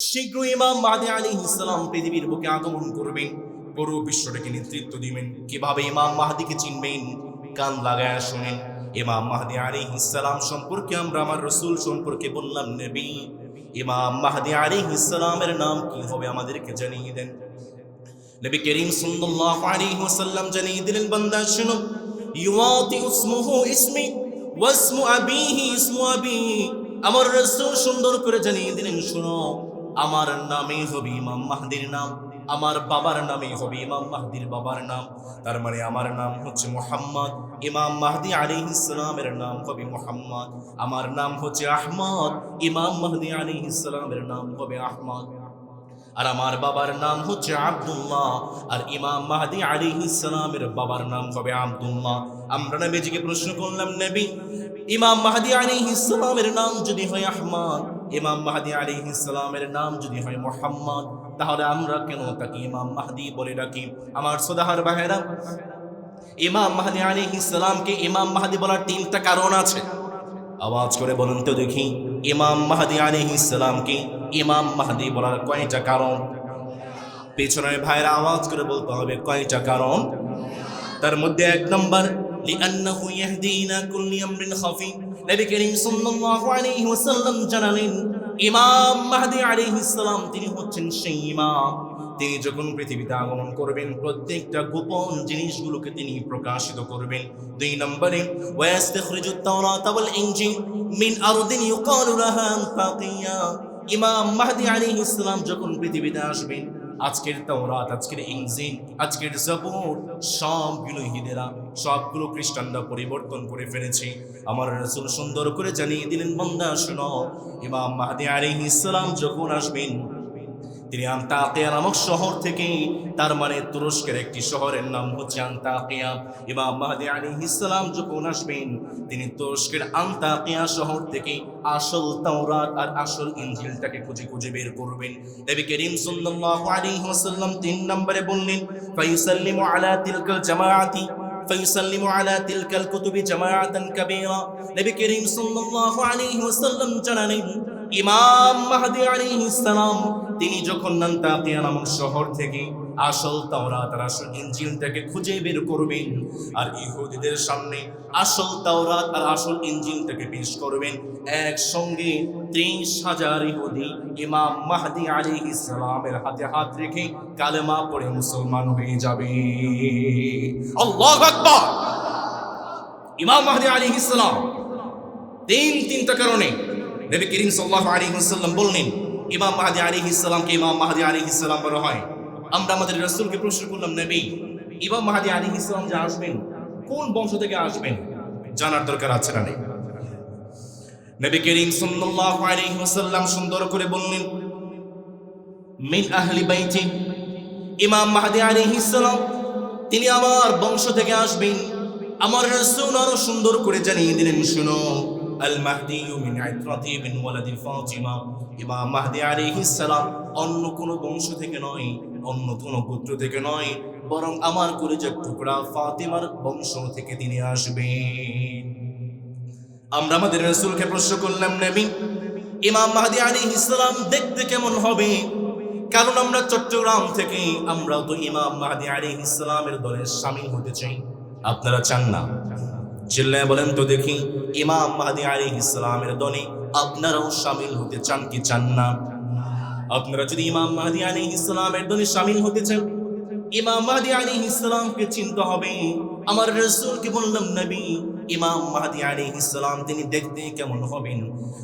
শীঘ্রই ইমাম মাহদী আলাইহিস সালাম পৃথিবীর বুকে আগমন করবেন, পুরো বিশ্বটাকে নেতৃত্ব দিবেন। কিভাবে ইমাম মাহদীকে চিনবেন? কান লাগায়া শুনেন। ইমাম মাহদী আলাইহিস সালাম সম্পর্কে আমরা আমার রাসূল সম্পর্কে বললাম, নবী ইমাম মাহদী আলাইহিস সালামের নাম কি হবে আমাদেরকে জানিয়ে দেন। নবী করিম সাল্লাল্লাহু আলাইহি ওয়াসাল্লাম জানিয়ে দিলেন, বান্দা শুনো, ইউয়াতি ইসমুহু ইসমি ওয়াসমু আবিহি ইসমু আবি। আমার রাসূল সুন্দর করে জানিয়ে দিলেন, শুনো, আমার নামই হবে ইমাম মাহদীর নাম, আমার বাবার নামই হবে ইমাম মাহদীর বাবার নাম। তার মানে আমার নাম হচ্ছে মুহাম্মদ, ইমাম মাহদী আলাইহিস সালামের নাম হবে মুহাম্মদ। আমার নাম হচ্ছে আহমদ, ইমাম মাহদী আলাইহিস সালামের নাম হবে আহমদ। আর আমার বাবার নাম হচ্ছে আব্দুল্লাহ, আর ইমাম মাহদী আলাইহিস সালামের বাবার নাম হবে আব্দুল্লাহ। আমরা নবীজিকে প্রশ্ন করলাম, নবী ইমাম মাহদী আলাইহিস সালামের নাম যদি হয় আহমদ, ইমাম মাহদী আলাইহিস সালামের নাম যদি হয় মুহাম্মদ, তাহলে আমরা কেন তাকে ইমাম মাহদী বলে ডাকি? আমার সদাহার ভাইরা, ইমাম মাহদী আলাইহিস সালামকে ইমাম মাহদী বলার তিনটা কারণ আছে। আওয়াজ করে বলুন তো দেখি, ইমাম মাহদী আলাইহিস সালামকে ইমাম মাহদী বলার কয়টা কারণ? পেছনের ভাইরা আওয়াজ করে বলতে হবে, কয়টা কারণ? তার মধ্যে এক নম্বর, লিআন্নাহু ইয়াহদি ইলা কুল্লি আমরিন খাফি। নবী করিম সাল্লাল্লাহু আলাইহি ওয়াসাল্লাম জানালেন, ইমাম মাহদী আলাইহিস সালাম তিনি হচ্ছেন সেই ইমাম, তিনি যখন পৃথিবীতে আগমন করবেন প্রত্যেকটা গোপন জিনিসগুলোকে তিনি প্রকাশিত করবেন। দুই নম্বরে, ওয়ায়াস্তাখরিজুত তাওরাত ওয়াল ইনজিল মিন আরদিন ইউকালু লাহা আনতাকিয়া। ইমাম মাহদী আলাইহিস সালাম যখন পৃথিবীতে আসবেন, আজকের তাওরাত, আজকের ইনজিল, আজকের zabur সবগুলো ইহুদিরা, সবগুলো খ্রিস্টানরা পরিবর্তন করে ফেলেছে। আমার রাসূল সুন্দর করে জানিয়ে দিলেন, বান্দা শোনো, ইমাম মাহদী আলাইহিস সালাম যখন আসবেন, তিনি আনতাকিয়া নামক শহর থেকে, তার মানে তুরস্কের একটি শহরের নাম হচ্ছে আনতাকিয়া। ইমাম মাহদী আলাইহিস সালাম যখন আসবেন, তিনি তুরস্কের আনতাকিয়া শহর থেকে আসল তাওরাত আর আসল ইনজিলটাকে খুঁজে খুঁজে বের করবেন। নবী করিম সাল্লাল্লাহু আলাইহি ওয়াসাল্লাম তিন নম্বরে বললেন, ফায়ুসাল্লিমু আলা তিলকাল জামাআতি ফায়ুসাল্লিমু আলা তিলকাল কুতুবি জামাআতান কাবীরা। নবী করিম সাল্লাল্লাহু আলাইহি ওয়াসাল্লাম জানালেন, ইমাম মাহদী আলাইহিস সালাম তিনি যখন আনতাকিয়া নামক শহর থেকে আসল তাওরাত আর আসল ইনজিলটাকে খুঁজে বের করবেন, আর ইহুদিদের সামনে আসল তাওরাত আর আসল ইনজিলটাকে পেশ করবেন, একসঙ্গে 30,000 ইহুদি ইমাম মাহদী আলাইহিস সালামের হাতে হাত রেখে কালেমা পড়ে মুসলমান হয়ে যাবে। আল্লাহু আকবার। ইমাম মাহদী আলাইহিস সালাম তিনটা কারণে নবী করিম সাল্লাল্লাহু আলাইহি ওয়াসাল্লাম বললেন, ইমাম মাহদী আলাইহিস সালামকে ইমাম মাহদী আলাইহিস সালাম বলা হয়। আমরা আমাদের রাসূলকে প্রশ্ন করলাম, নবী ইমাম মাহদী আলাইহিস সালাম যে আসবেন, কোন বংশ থেকে আসবেন জানার দরকার আছে না? নেই? নবী করিম সাল্লাল্লাহু আলাইহি ওয়াসাল্লাম সুন্দর করে বললেন, মিন আহলি বাইতি। ইমাম মাহদী আলাইহিস সালাম তিনি আমার বংশ থেকে আসবেন। আমার রাসূল আরো সুন্দর করে জানিয়ে দিলেন, শুনো, আল মাহদী মিন ইতরাতি বিন ওয়ালাদি ফাতিমা। ইমাম মাহদী আলাইহিস সালাম অন্য কোন বংশ থেকে নয়, অন্য কোন গোত্র থেকে নয়, বরং আমার কলিজার টুকরা ফাতিমার বংশ থেকে তিনি আসবেন। আমরা আমাদের রাসূলকে প্রশ্ন করলাম, নবী ইমাম মাহদী আলাইহিস সালাম দেখতে কেমন হবে? কারণ আমরা চট্টগ্রাম থেকে, আমরাও তো ইমাম মাহদী আলাইহিস সালামের দলে শামিল হতে চাই। আপনারা চান না? চিল্লায় বলেন তো দেখি, ইমাম মাহদী আলাইহিস সালামের দলে আপনারাও শামিল হতে চান কি চান না? আপনারা যদি ইমাম মাহদী আলাইহিস সালামের দলে শামিল হতে চান, ইমাম মাহদী আলাইহিস সালামকে চিনতে হবে। আমার রাসূলকে বললাম, নবী ইমাম মাহদী আলাইহিস সালাম তিনি দেখতে কেমন হবেন?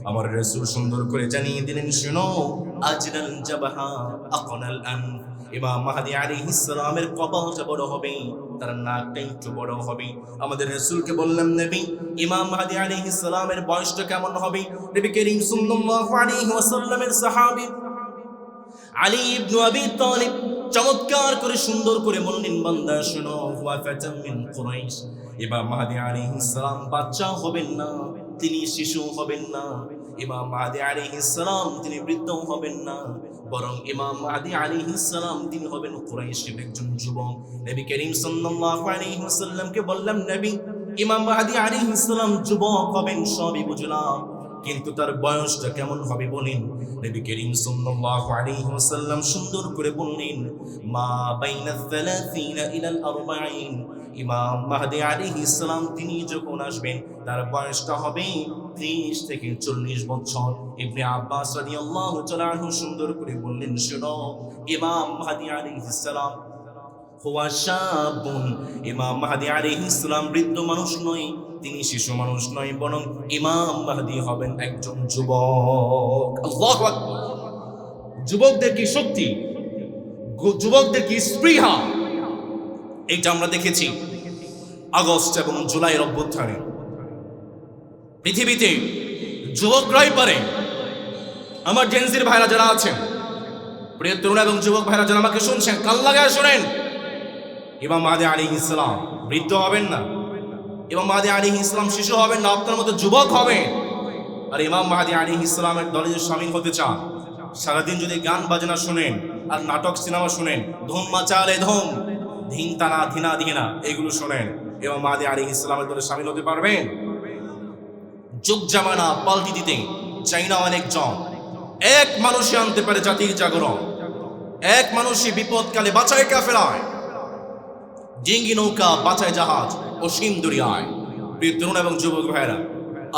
আমার রাসূল সুন্দর করে জানিয়ে দিলেন, শুনো, আজরাল জাবহা আকনাল আন। ইমাম মাহদী আলাইহিস সালামের কপালটা বড় হবে, তার নাকটা একটু বড় হবে। আমাদের রাসূলকে বললাম, নবী ইমাম মাহদী আলাইহিস সালামের বয়সটা কেমন হবে? নবী করিম সাল্লাল্লাহু আলাইহি ওয়াসাল্লামের সাহাবী আলী ইবনে আবি তালিব চমৎকার করে সুন্দর করে বললেন, বান্দা শোনো, হুয়া ফাতাম মিন কুরাইশ। ইমাম মাহদী আলাইহিস সালাম বাচ্চা হবেন না, তিনি শিশু হবেন না। ইমাম মাহদী আলাইহিস সালাম তিনি বৃদ্ধ হবেন না, বরং ইমাম মাহদী আলাইহিস সালাম তিনি হবেন কুরাইশের একজন যুবক। নবী করিম সাল্লাল্লাহু আলাইহি ওয়াসাল্লামকে বললাম, নবী ইমাম মাহদী আলাইহিস সালাম যুবক হবেন, সবই বুঝলাম, কিন্তু তার বয়সটা কেমন হবে বলেন? নবী করিম সাল্লাল্লাহু আলাইহি ওয়াসাল্লাম সুন্দর করে বললেন, মা বাইনা 30 ইলা 40। ইমাম মাহদী আলাইহিস সালাম তিনি যখন আসবেন তার বয়সটা হবে 30 থেকে 40 বছর। ইবনে আব্বাস রাদিয়াল্লাহু তাআলা আনহু সুন্দর করে বললেন, শোনো, ইমাম মাহদী আলাইহিস সালাম হুয়া শাবুন, ইমাম মাহদী আলাইহিস সালাম বৃদ্ধ মানুষ নয়, তিনি শিশু মানুষ নয়, বরং ইমাম মাহদী হবেন একজন যুবক। আল্লাহু আকবার। যুবকদের কি শক্তি, যুবকদের কি স্পৃহা, এটা আমরা দেখেছি আগস্ট এবং জুলাইয়ের অভ্যুত্থানে। পৃথিবীতে যুবকরাই পারে। আমার জেনজির ভাইরা যারা আছেন, প্রিয় তরুণ এবং যুবক ভাইরা যারা আমাকে শুনছেন, কান লাগায় শোনেন, ইমাম মাহদী আলাইহিস সালাম বৃদ্ধ হবেন না, ইমাম মাহদী আলাইহিস সালাম শিশু হবেন না, আপনার মতো যুবক হবেন। আর ইমাম মাহদী আলাইহিস সালামের দলে যদি শামিল হতে চান, সারাদিন যদি গান বাজনা শুনেন আর নাটক সিনেমা শুনেন, ধুম মাচালে ধুম, ধিন তানা ধিনা ধিনা, এগুলো শোনেন, ইমাম মাহদী আলাইহিস সালামের দলে শামিল হতে পারবেন? যুগ জামানা পাল্টি দিতে চাই না অনেকজন। এক মানুষই আনতে পারে জাতির জাগরণ, এক মানুষই বিপদকালে বাঁচায় কাফেলায়, ডিঙ্গি নৌকা বাঁচায় জাহাজ, অসীম দরিয়ায়। প্রিয় তরুণ এবং যুবক ভাইরা,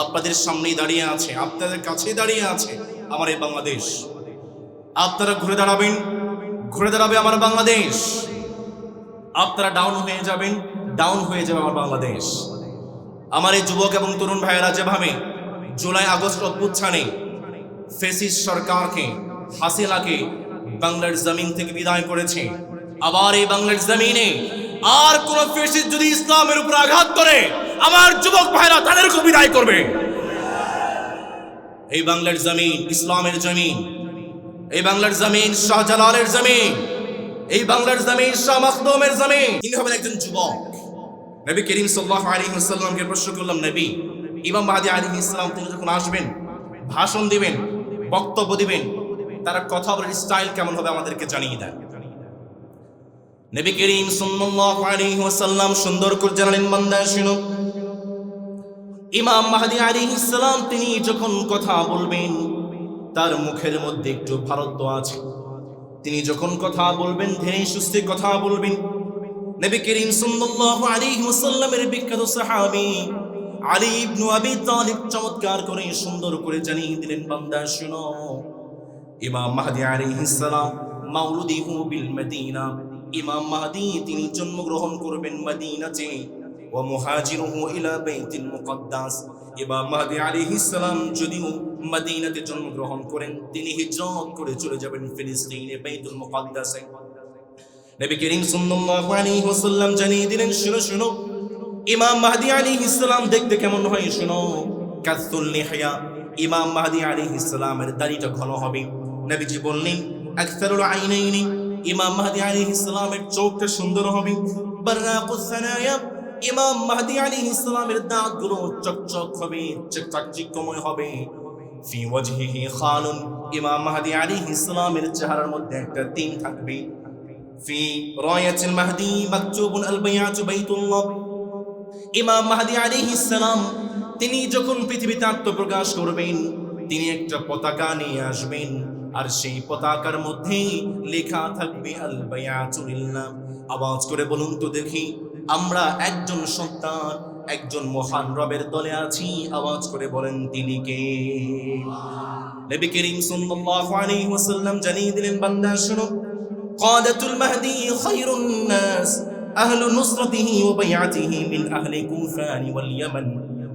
আপনাদের সামনেই দাঁড়িয়ে আছে, আপনাদের কাছেই দাঁড়িয়ে আছে আমার এই বাংলাদেশ। আপনারা ঘুরে দাঁড়াবেন, ঘুরে দাঁড়াবে আমার বাংলাদেশ। আপনারা ডাউন হয়ে যাবেন, ডাউন হয়ে যাবে আমার বাংলাদেশ। আমার এই যুবক এবং তরুণ ভাইয়েরা যেভাবে জুলাই আগস্ট অভ্যুত্থানে ফ্যাসিস্ট সরকারকে, হাসিনাকে বাংলার জমিন থেকে বিদায় করেছে, আবার এই বাংলার জমিনে আর কোন ফ্যাসিস্ট যদি ইসলামের উপর আঘাত করে, আমার যুবক ভাইরা তাদেরকে বিদায় করবে। এই বাংলার জমিন ইসলামের জমিন, এই বাংলার জমিন শাহজালালের জমিন, এই বাংলার জমিন শাহ মাখদুমের জমিন। তিনি হবেন একজন যুবক। নবী করিম সাল্লাল্লাহু আলাইহি ওয়াসাল্লামকে প্রশ্ন করলাম, নবী, ইমাম মাহদী আলাইহিস সালাম তিনি যখন আসবেন, ভাষণ দিবেন, বক্তব্য দিবেন, তার কথা বলার স্টাইল কেমন হবে আমাদেরকে জানিয়ে দেন। নবী করিম সাল্লাল্লাহু আলাইহি ওয়াসাল্লাম সুন্দর করে জানালেন, বান্দা শুনো, ইমাম মাহদী আলাইহিস সালাম তিনি যখন কথা বলবেন তার মুখের মধ্যে একটু ভারত্ব আছে। তিনি যখন কথা বলবেন ধীরে সুস্থে কথা বলবেন। নবী করিম সাল্লাল্লাহু আলাইহি ওয়াসাল্লামের বিখ্যাত সাহাবী আলী ইবনে আবি তালিব চমৎকার করে সুন্দর করে জানিয়ে দিলেন, বান্দা শুনো, ইমাম মাহদী আলাইহিস সালাম মাউলুদিহু বিল মদিনা, ইমাম মাহদী তিনি জন্মগ্রহণ করবেন মদিনাতে, ওয়া মুহাজিরুহু ইলা বাইতুল মুকদ্দাস, ইমাম মাহদী আলাইহিস সালাম যদিও মদিনাতে জন্মগ্রহণ করেন, তিনি হিজরত করে চলে যাবেন ফিলিস্তিনে বাইতুল মুকদ্দাসে। নবী করিম সাল্লাল্লাহু আলাইহি ওয়াসাল্লাম জানিয়ে দিলেন, শুনো শুনো, ইমাম মাহদী আলাইহিস সালাম দেখতে কেমন হয় শুনো, কাসুল লিহয়া, ইমাম মাহদী আলাইহিস সালামের দাড়িটা ঘন হবে। নবীজি বললেন, আকসারুল আইনাইনি, ইমাম মাহদী আলাইহিস সালামের চোখটা সুন্দর হবে। বাররাকুস সানায়া, ইমাম মাহদী আলাইহিস সালামের দাঁতগুলো চকচক হবে, চাকচিক্যময় হবে। ফি ওয়াজহিহি খালুন, ইমাম মাহদী আলাইহিস সালামের চেহারার মধ্যে একটা তিন থাকবে। ফি রায়াতিল মাহদী মাকতুবুন আল বাইআতু বাইতুল্লাহ, ইমাম মাহদী আলাইহিস সালাম তিনি যখন পৃথিবীতে আত্মপ্রকাশ করবেন, তিনি একটা পতাকা নিয়ে আসবেন, আর সেই পতাকার মধ্যে লেখা থাকবে আল বাইআতু লিল্লাহ। আওয়াজ করে বলুন তো দেখি, আমরা একজন সন্তান, একজন মহান রবের দলে আছি, আওয়াজ করে বলেন তিনি কে? নবী করিম সাল্লাল্লাহু আলাইহি ওয়াসাল্লাম জানিয়ে দিলেন, বান্দা শুনো, কাদাতুল মাহদী খায়রুন নাস, আহলু নুসরাতিহি ওয়া বাইআতিহি মিন আহলি কুফান ওয়াল ইয়ামান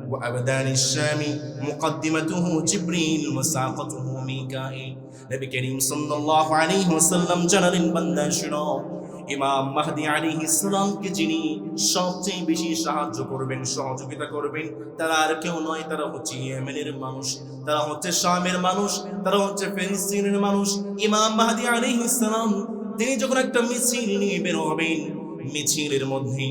ওয়া আবদানিশ শাম, মুকদ্দিমাতুহু জিবরিল ওয়া সাকাতুহু মিকাঈল। নবী করিম সাল্লাল্লাহু আলাইহি ওয়াসাল্লাম জানালেন, বান্দা শুনো, ইমাম মাহদী আলাইহিস সালামকে যিনি সবচেয়ে বেশি সাহায্য করবেন, সহযোগিতা করবেন, তারা আর কেউ নয়, তারা হচ্ছে ইয়েমেনের মানুষ, তারা হচ্ছে শামের মানুষ, তারা হচ্ছে ফিলিস্তিনের মানুষ। ইমাম মাহদী আলাইহিস সালাম তিনি যখন একটা মিছিল নিয়ে বের হবেন, মিছিলের মধ্যে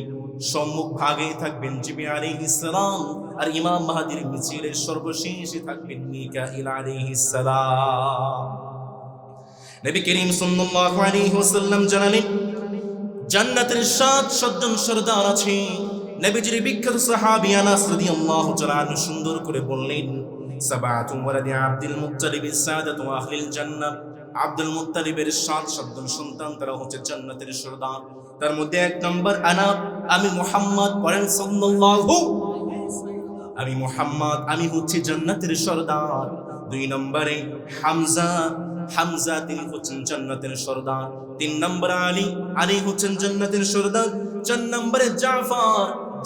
সম্মুখ ভাগে থাকবেন জিবরিল আলাইহিস সালাম, আর ইমাম মাহদীর মিছিলের সর্বশেষে থাকবেন মিকাঈল আলাইহিস সালাম। নবী করিম সাল্লাল্লাহু আলাইহি ওয়াসাল্লাম জানালেন, জান্নাতের 7 জন সরদার আছে। নবীজির বিখ্যাত সাহাবী আনাস রাদিয়াল্লাহু তাআলা সুন্দর করে বললেন, সাবাতু ওয়ালাদি আব্দুল মুত্তালিব সাদাতু আহলিল জান্নাহ। আব্দুল মুত্তালিবের 7 সন্তান, তারা হচ্ছে জান্নাতের সরদার। তার মধ্যে 1 নম্বর আমি মুহাম্মদ, পড়েন সাল্লাল্লাহু, আমি মুহাম্মদ, আমি হচ্ছে জান্নাতের সরদার। 2 নম্বরে হামজা, তিনি হচ্ছেন জান্নাতের সরদার। 3 নম্বরে আলী হচ্ছেন জান্নাতের সরদার। 4 নম্বরে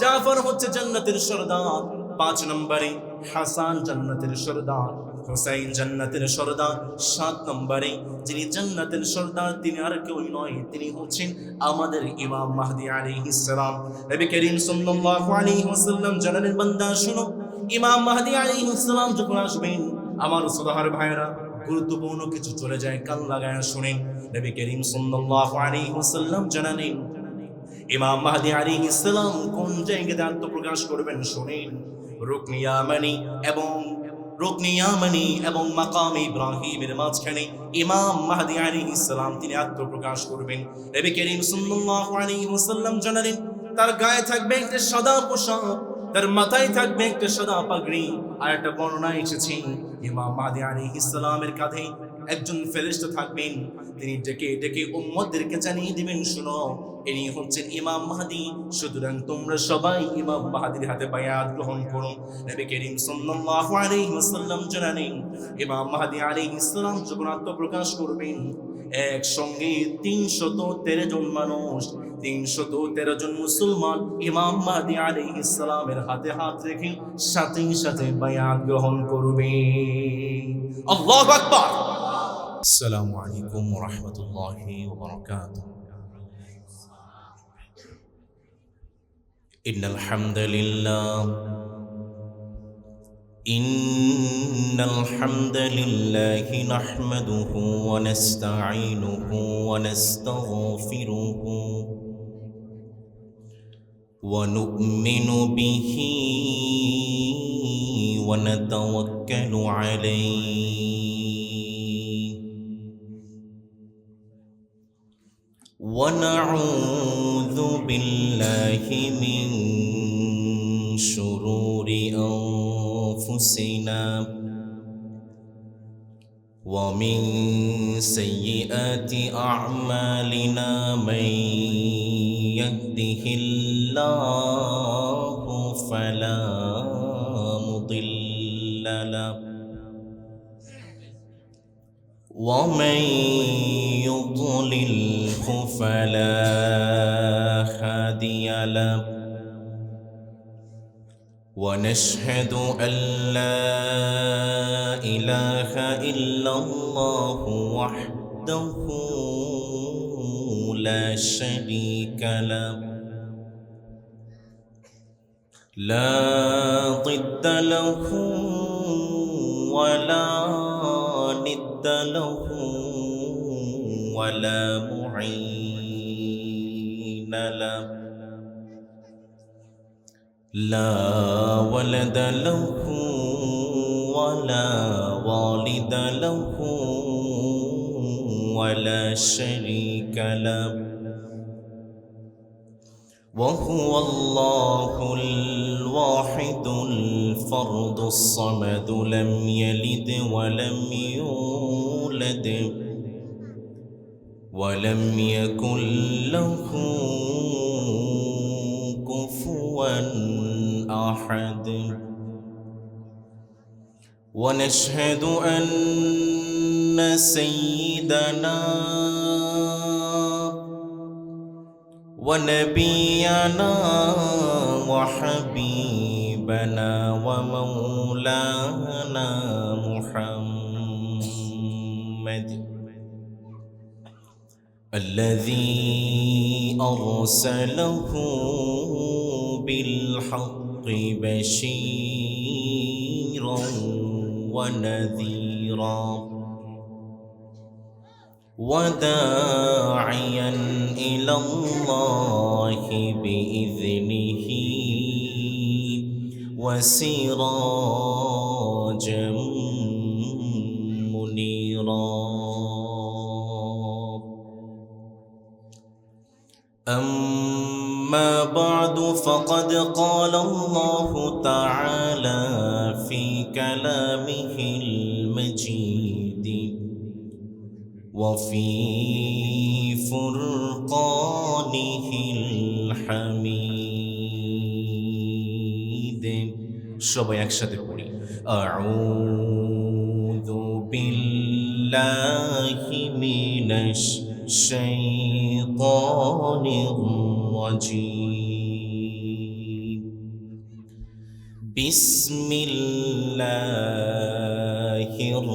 জাফর হচ্ছে জান্নাতের সরদার। 5 নম্বরে হাসান জান্নাতের সরদার, হুসাইন জান্নাতের সরদার। 7 নম্বরে যিনি জান্নাতের সরদার, তিনি আর কেউ নয়, তিনি হচ্ছেন আমাদের ইমাম মাহদী আলাইহিস সালাম। নবী করিম সাল্লাল্লাহু আলাইহি ওয়াসাল্লাম জানালেন, বান্দা শুনো, ইমাম মাহদী আলাইহিস সালাম যখন আসবেন, আমার সদহার ভাইরা, গুরুত্বপূর্ণ কিছু চলে যায়, কান লাগায় শুনেন। নবী করিম সাল্লাল্লাহু আলাইহি ওয়াসাল্লাম জানালেন, ইমাম মাহদী আলাইহিস সালাম কোন জায়গাতে আত্মপ্রকাশ করবেন শুনেন। রুকনে ইয়ামানি এবং মাকাম ইব্রাহিমের মাঝখানে ইমাম মাহদী আলাইহিস সালাম তিনি আত্মপ্রকাশ করবেন। নবী করিম সাল্লাল্লাহু আলাইহি ওয়াসাল্লাম জানালেন, তার গায়ে থাকবে একটা সাদা পোশাক, তার মাথায় থাকবে একটা সাদা পাগড়ি। আর একটা বর্ণনায় এসেছে, ইমাম মাহদী আলাইহিস সালামের কাঁধে একজন ফেরেশতা থাকবেন, তিনি ডেকে ডেকে উম্মতদেরকে জানিয়ে দিবেন, শুনো, ইনি হচ্ছেন ইমাম মাহদী, সুতরাং তোমরা সবাই ইমাম মাহদীর হাতে বায়াত গ্রহণ করো। নবী করিম সাল্লাল্লাহু আলাইহি ওয়াসাল্লাম জানালেন, ইমাম মাহদী আলাইহিস সালাম যখন আত্মপ্রকাশ করবেন, একসঙ্গে 313 জন মানুষ, 313 জন মুসলমান ইমাম মাহদী আলাইহিস সালামের হাতে হাত রেখে সাথে সাথে বায়াত গ্রহণ করবে। আল্লাহু আকবার। আসসালামু আলাইকুম ওয়া রাহমাতুল্লাহি ওয়া বারাকাতুহু। ইন্নাল হামদালিল্লাহি নাহমাদুহু ওয়া নাস্তাঈনুহু ওয়া নাস্তাগফিরুহু ওয়া নু'মিনু বিহি ওয়া নাতাওয়াক্কালু আলাইহি ونعوذ بالله من شرور أنفسنا ومن سيئات أعمالنا من يهده الله فلا مضل له ومن يضلله فلا هادي له ونشهد أن لا إله إلا الله وحده لا شريك له لا ضد له ولا ند له ولا معين له لا ولد له ولا والد له ولا شريك له وهو الله الواحد الفرد الصمد لم يلد ولم يولد ولم يكن له كفوا أحد ونشهد أن سيدنا ونبينا وحبيبنا ومولانا محمد الذي أرسله بالحق بشيرا ونذيرا وداعيا إلى الله بإذنه وسراجا منيرا أما أما بعد فقد قال الله تعالى في كلامه المجيد وفي فرقانه الحميد সবাই একসাথে পড়ি আউযু বিল্লাহি মিনাশ শাইতানির রাজীম বিসমিল্লাহির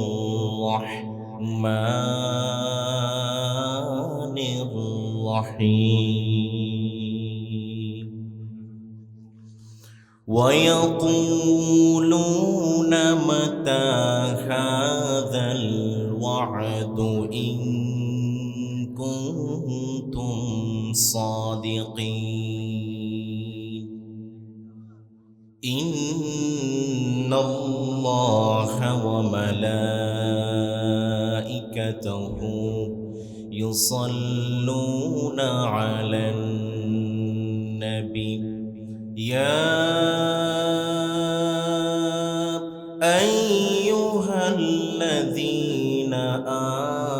রাহমানির রাহিম ويقولون متى هذا الوعد إن كنتم صادقين إن الله وملائكته يصلون على النبي يا أيها الذين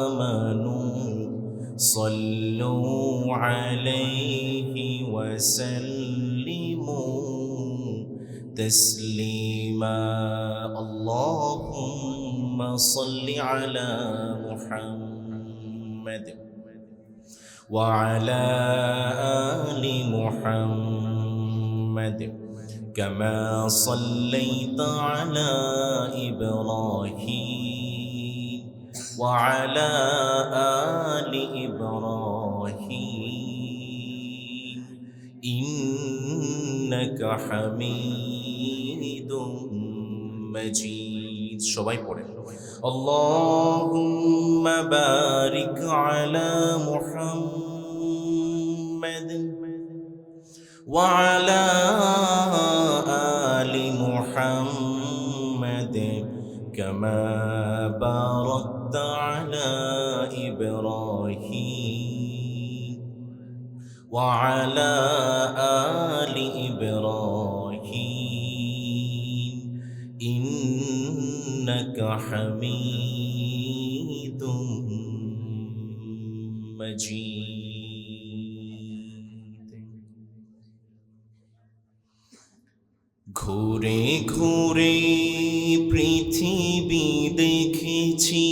آمنوا صلوا عليه وسلموا تسليما اللهم صل على محمد وعلى آل محمد كما صليت على إبراهيم وعلى آل إبراهيم إنك حميد مجيد সবাই পড়েন اللهم بارك على محمد وعلى آل محمد كما باركت على إبراهيم وعلى آل إبراهيم إنك حميد مجيد ঘুরে ঘুরে পৃথিবী দেখেছি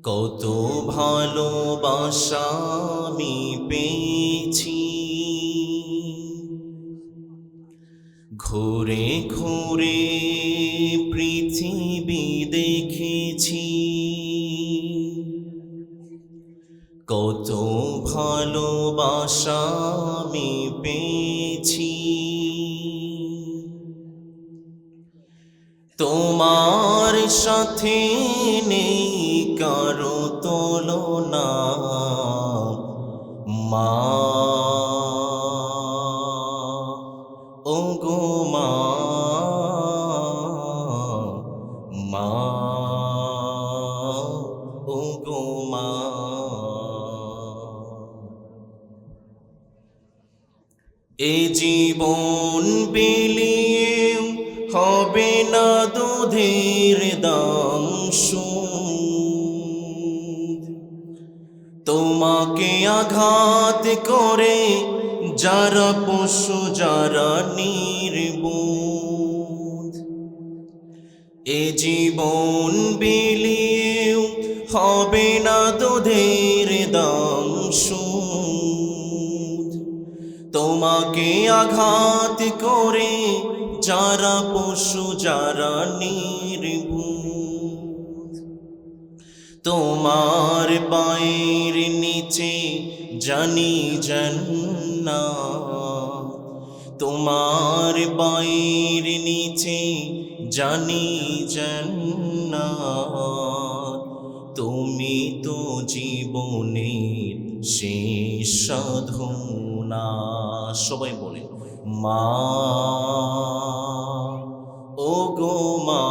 কত ভালোবাসা আমি পেয়েছি ঘুরে ঘুরে পৃথিবী দেখেছি কত ভালোবাসা আমি পেয়েছি তোমার সাথে নেই কারো তুলনা মা ওগো মা মা ওগো মা এ জীবন বিলিয়েও হবে না দুধের দাম শোধ তোমাকে আঘাত করে যারা পশু যারা নির্বোধ এ জীবন বিলিয়েও হবে না দুধের দাম শোধ তোমাকে আঘাত করে যারা পশু যারা নির্ভূত তোমার পায়ের নিচে জানি জান্নাত তোমার পায়ের নিচে জানি জান্নাত তুমি তো জীবনের শেষ সাধনা সবাই বলে মা ও গো মা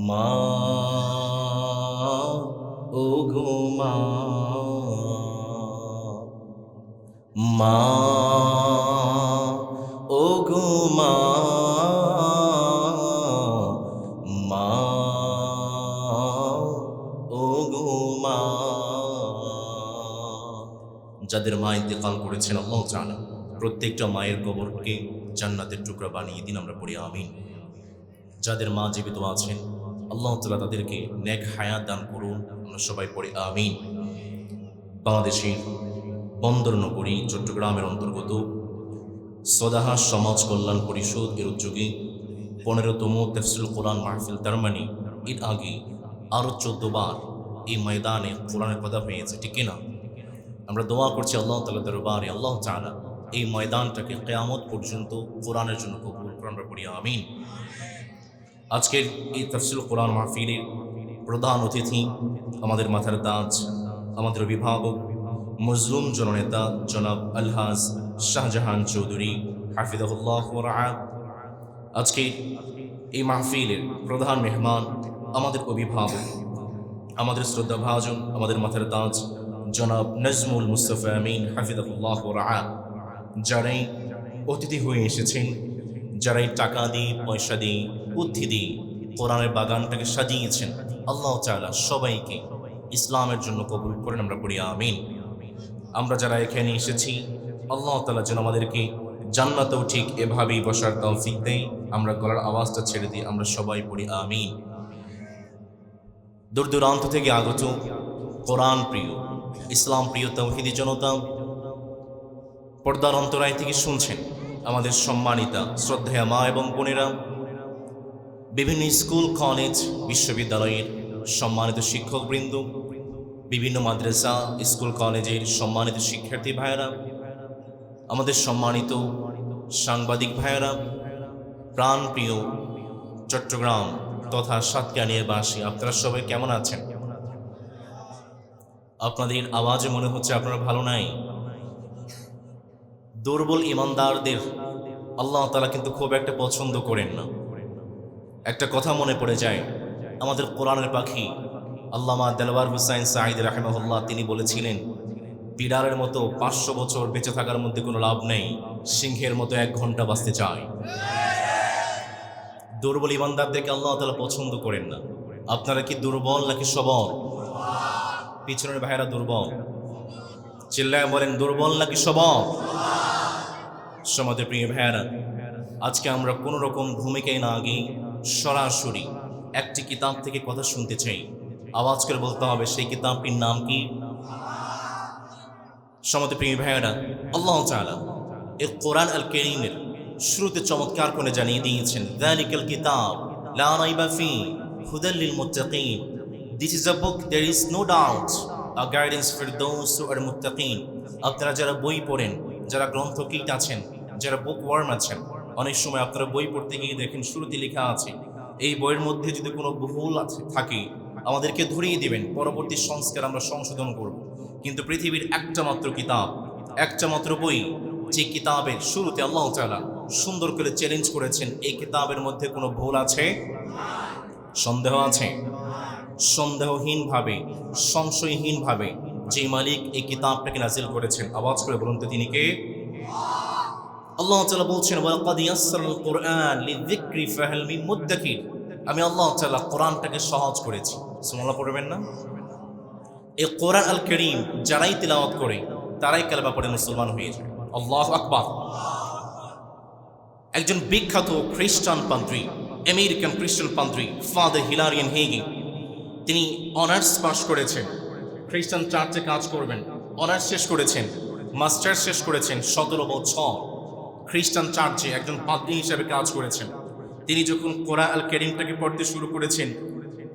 মা ও গো মা মা ও গো মা, মা ও গো মা। যাদের মা ইন্তেকাল করেছেন আল্লাহ জানা প্রত্যেকটা মায়ের কবরকে জান্নাতের টুকরা বানিয়ে দিন, আমরা পড়ি আমিন। যাদের মা জীবিত আছেন আল্লাহ তাআলা তাদেরকে নেক হায়াত দান করুন, আমরা সবাই পড়ি আমিন। বাংলাদেশের বন্দর নগরী চট্টগ্রামের অন্তর্গত সদাহা সমাজ কল্যাণ পরিষদ এর উদ্যোগে 15তম তাফসীরুল কোরআন মাহফিল, তার মানে এর আগে আরও 14 বার এই ময়দানে কোরআনের কথা হয়েছে, ঠিক না? আমরা দোয়া করছি আল্লাহ তাআলা দরবারে আল্লাহ তাআলা এই ময়দানটাকে কিয়ামত পর্যন্ত কোরআনের জন্য কবুল করুন, আমরা পড়ি আমিন। আজকের এই তাফসীরুল কোরআন মাহফিলের প্রধান অতিথি আমাদের মাথার তাজ, আমাদের অভিভাবক, মজলুম জননেতা জনাব আলহাজ শাহজাহান চৌধুরী হাফিজাহুল্লাহ ওয়া রাআ। আজকে এই মাহফিলের প্রধান মেহমান আমাদের অভিভাবক, আমাদের শ্রদ্ধাভাজন, আমাদের মাথার তাজ জনাব নজমুল মুস্তাফা আমিন হাফিজাহুল্লাহ ওয়া রাআ। যারাই অতিথি হয়ে এসেছেন, যারাই টাকা দিয়ে, পয়সা দিয়ে, বুদ্ধি দিয়ে কোরআনের বাগানটাকে সাজিয়েছেন, আল্লাহ তাআলা সবাইকে ইসলামের জন্য কবুল করেন, আমরা পড়ি আমিন। আমরা যারা এখানে এসেছি আল্লাহ তাআলা যেন আমাদেরকে জান্নাতেও ঠিক এভাবেই বসার তৌফিক দেয়। আমরা গলার আওয়াজটা ছেড়ে দিই, আমরা সবাই পড়ি আমিন। দূর দূরান্ত থেকে আগত কোরআন প্রিয়, ইসলাম প্রিয় তাওহীদি জনতা, পর্দার অন্তরায় থেকে শুনছেন আমাদের সম্মানিতা শ্রদ্ধেয়া মা এবং বোনেরা, বিভিন্ন স্কুল, কলেজ, বিশ্ববিদ্যালয়ের সম্মানিত শিক্ষকবৃন্দ, বিভিন্ন মাদ্রাসা, স্কুল, কলেজের সম্মানিত শিক্ষার্থী ভাইয়েরা, আমাদের সম্মানিত সাংবাদিক ভাইয়েরা, প্রাণপ্রিয় চট্টগ্রাম তথা সাতকানিয়ার বাসী, আপনারা সবাই কেমন আছেন? আপনাদের আওয়াজে মনে হচ্ছে আপনারা ভালো নাই। দুর্বল ইমানদারদের আল্লাহ তাআলা কিন্তু খুব একটা পছন্দ করেন না। একটা কথা মনে পড়ে যায়, আমাদের কোরআনের পাখি আল্লামা দেলওয়ার হুসাইন সাঈদ রাহিমাহুল্লাহ, তিনি বলেছিলেন, বিড়ালের মতো 500 বছর বেঁচে থাকার মধ্যে কোনো লাভ নেই, সিংহের মতো 1 ঘন্টা বাঁচতে চায়। দুর্বল ইমানদারদেরকে আল্লাহ তাআলা পছন্দ করেন না। আপনারা কি দুর্বল নাকি সবল? পিছনের ভাইয়েরা দুর্বল, চিল্লায় বলেন দুর্বল নাকি সবল? সমাজের প্রিয় ভাইয়েরা, আজকে আমরা কোনো রকম ভূমিকায় না গিয়ে সরাসরি একটি কিতাব থেকে কথা শুনতে চাই। আওয়াজ করে বলতে হবে, সেই কিতাবটির নাম কি? সমাজের প্রিয় ভাইয়েরা, আল্লাহ তাআলা এই কোরআন আল কারীমের শুরুতে চমৎকার করে জানিয়ে দিয়েছেন, যালিকাল কিতাব লা রাইবা ফীহি হুদাল লিল মুত্তাকিন। This is a book, there is no doubt, a guidance for those who are muttaqin. আপনারা যারা বই পড়েন, যারা গ্রন্থকিট আছেন, যারা বুক ওয়ার্ম আছেন, অনেক সময় আপনারা বই পড়তে গিয়ে দেখেন শুরুতে লেখা আছে, এই বইয়ের মধ্যে যদি কোনো ভুল থাকে আমাদেরকে ধরিয়ে দিবেন, পরবর্তী সংস্কার আমরা সংশোধন করব। কিন্তু পৃথিবীর একটা মাত্র কিতাব, একটা মাত্র বই, যে কিতাবের শুরুতে আল্লাহ তাআলা সুন্দর করে চ্যালেঞ্জ করেছেন, এই কিতাবের মধ্যে কোনো ভুল আছে? সন্দেহ আছে? সন্দেহহীনভাবে, সংশয়হীনভাবে যে মালিক এই কিতাবটাকে নাজিল করেছেন, আওয়াজ করে বলুন তো তিনি কে? আল্লাহ তাআলা বলছেন, ওয়ালাকাদ ইয়াসসারনাল কুরআন লিযিকরি ফাহাল মিন মুদ্দাকির। আমি আল্লাহ তাআলা কোরআনটাকে সহজ করেছি। সুবহানাল্লাহ পড়বেন না? এই কোরআন আল কারীম যারাই তিলাওয়াত করে তারাই কালেমা পড়ে মুসলমান হয়ে যায়। আল্লাহু আকবার। একজন বিখ্যাত খ্রিস্টান পাদ্রী, আমেরিকান খ্রিস্টান পাদ্রী ফাদার হিলারিয়ান হেগি, তিনি অনার্স পাস করেছেন, খ্রিস্টান চার্চে কাজ করবেন, অনার্স শেষ করেছেন, মাস্টার্স শেষ করেছেন, 17 বছর খ্রিস্টান চার্চে একজন পাদ্রী হিসেবে কাজ করেছেন। তিনি যখন কোরআন আল কারীমটাকে পড়তে শুরু করেছেন,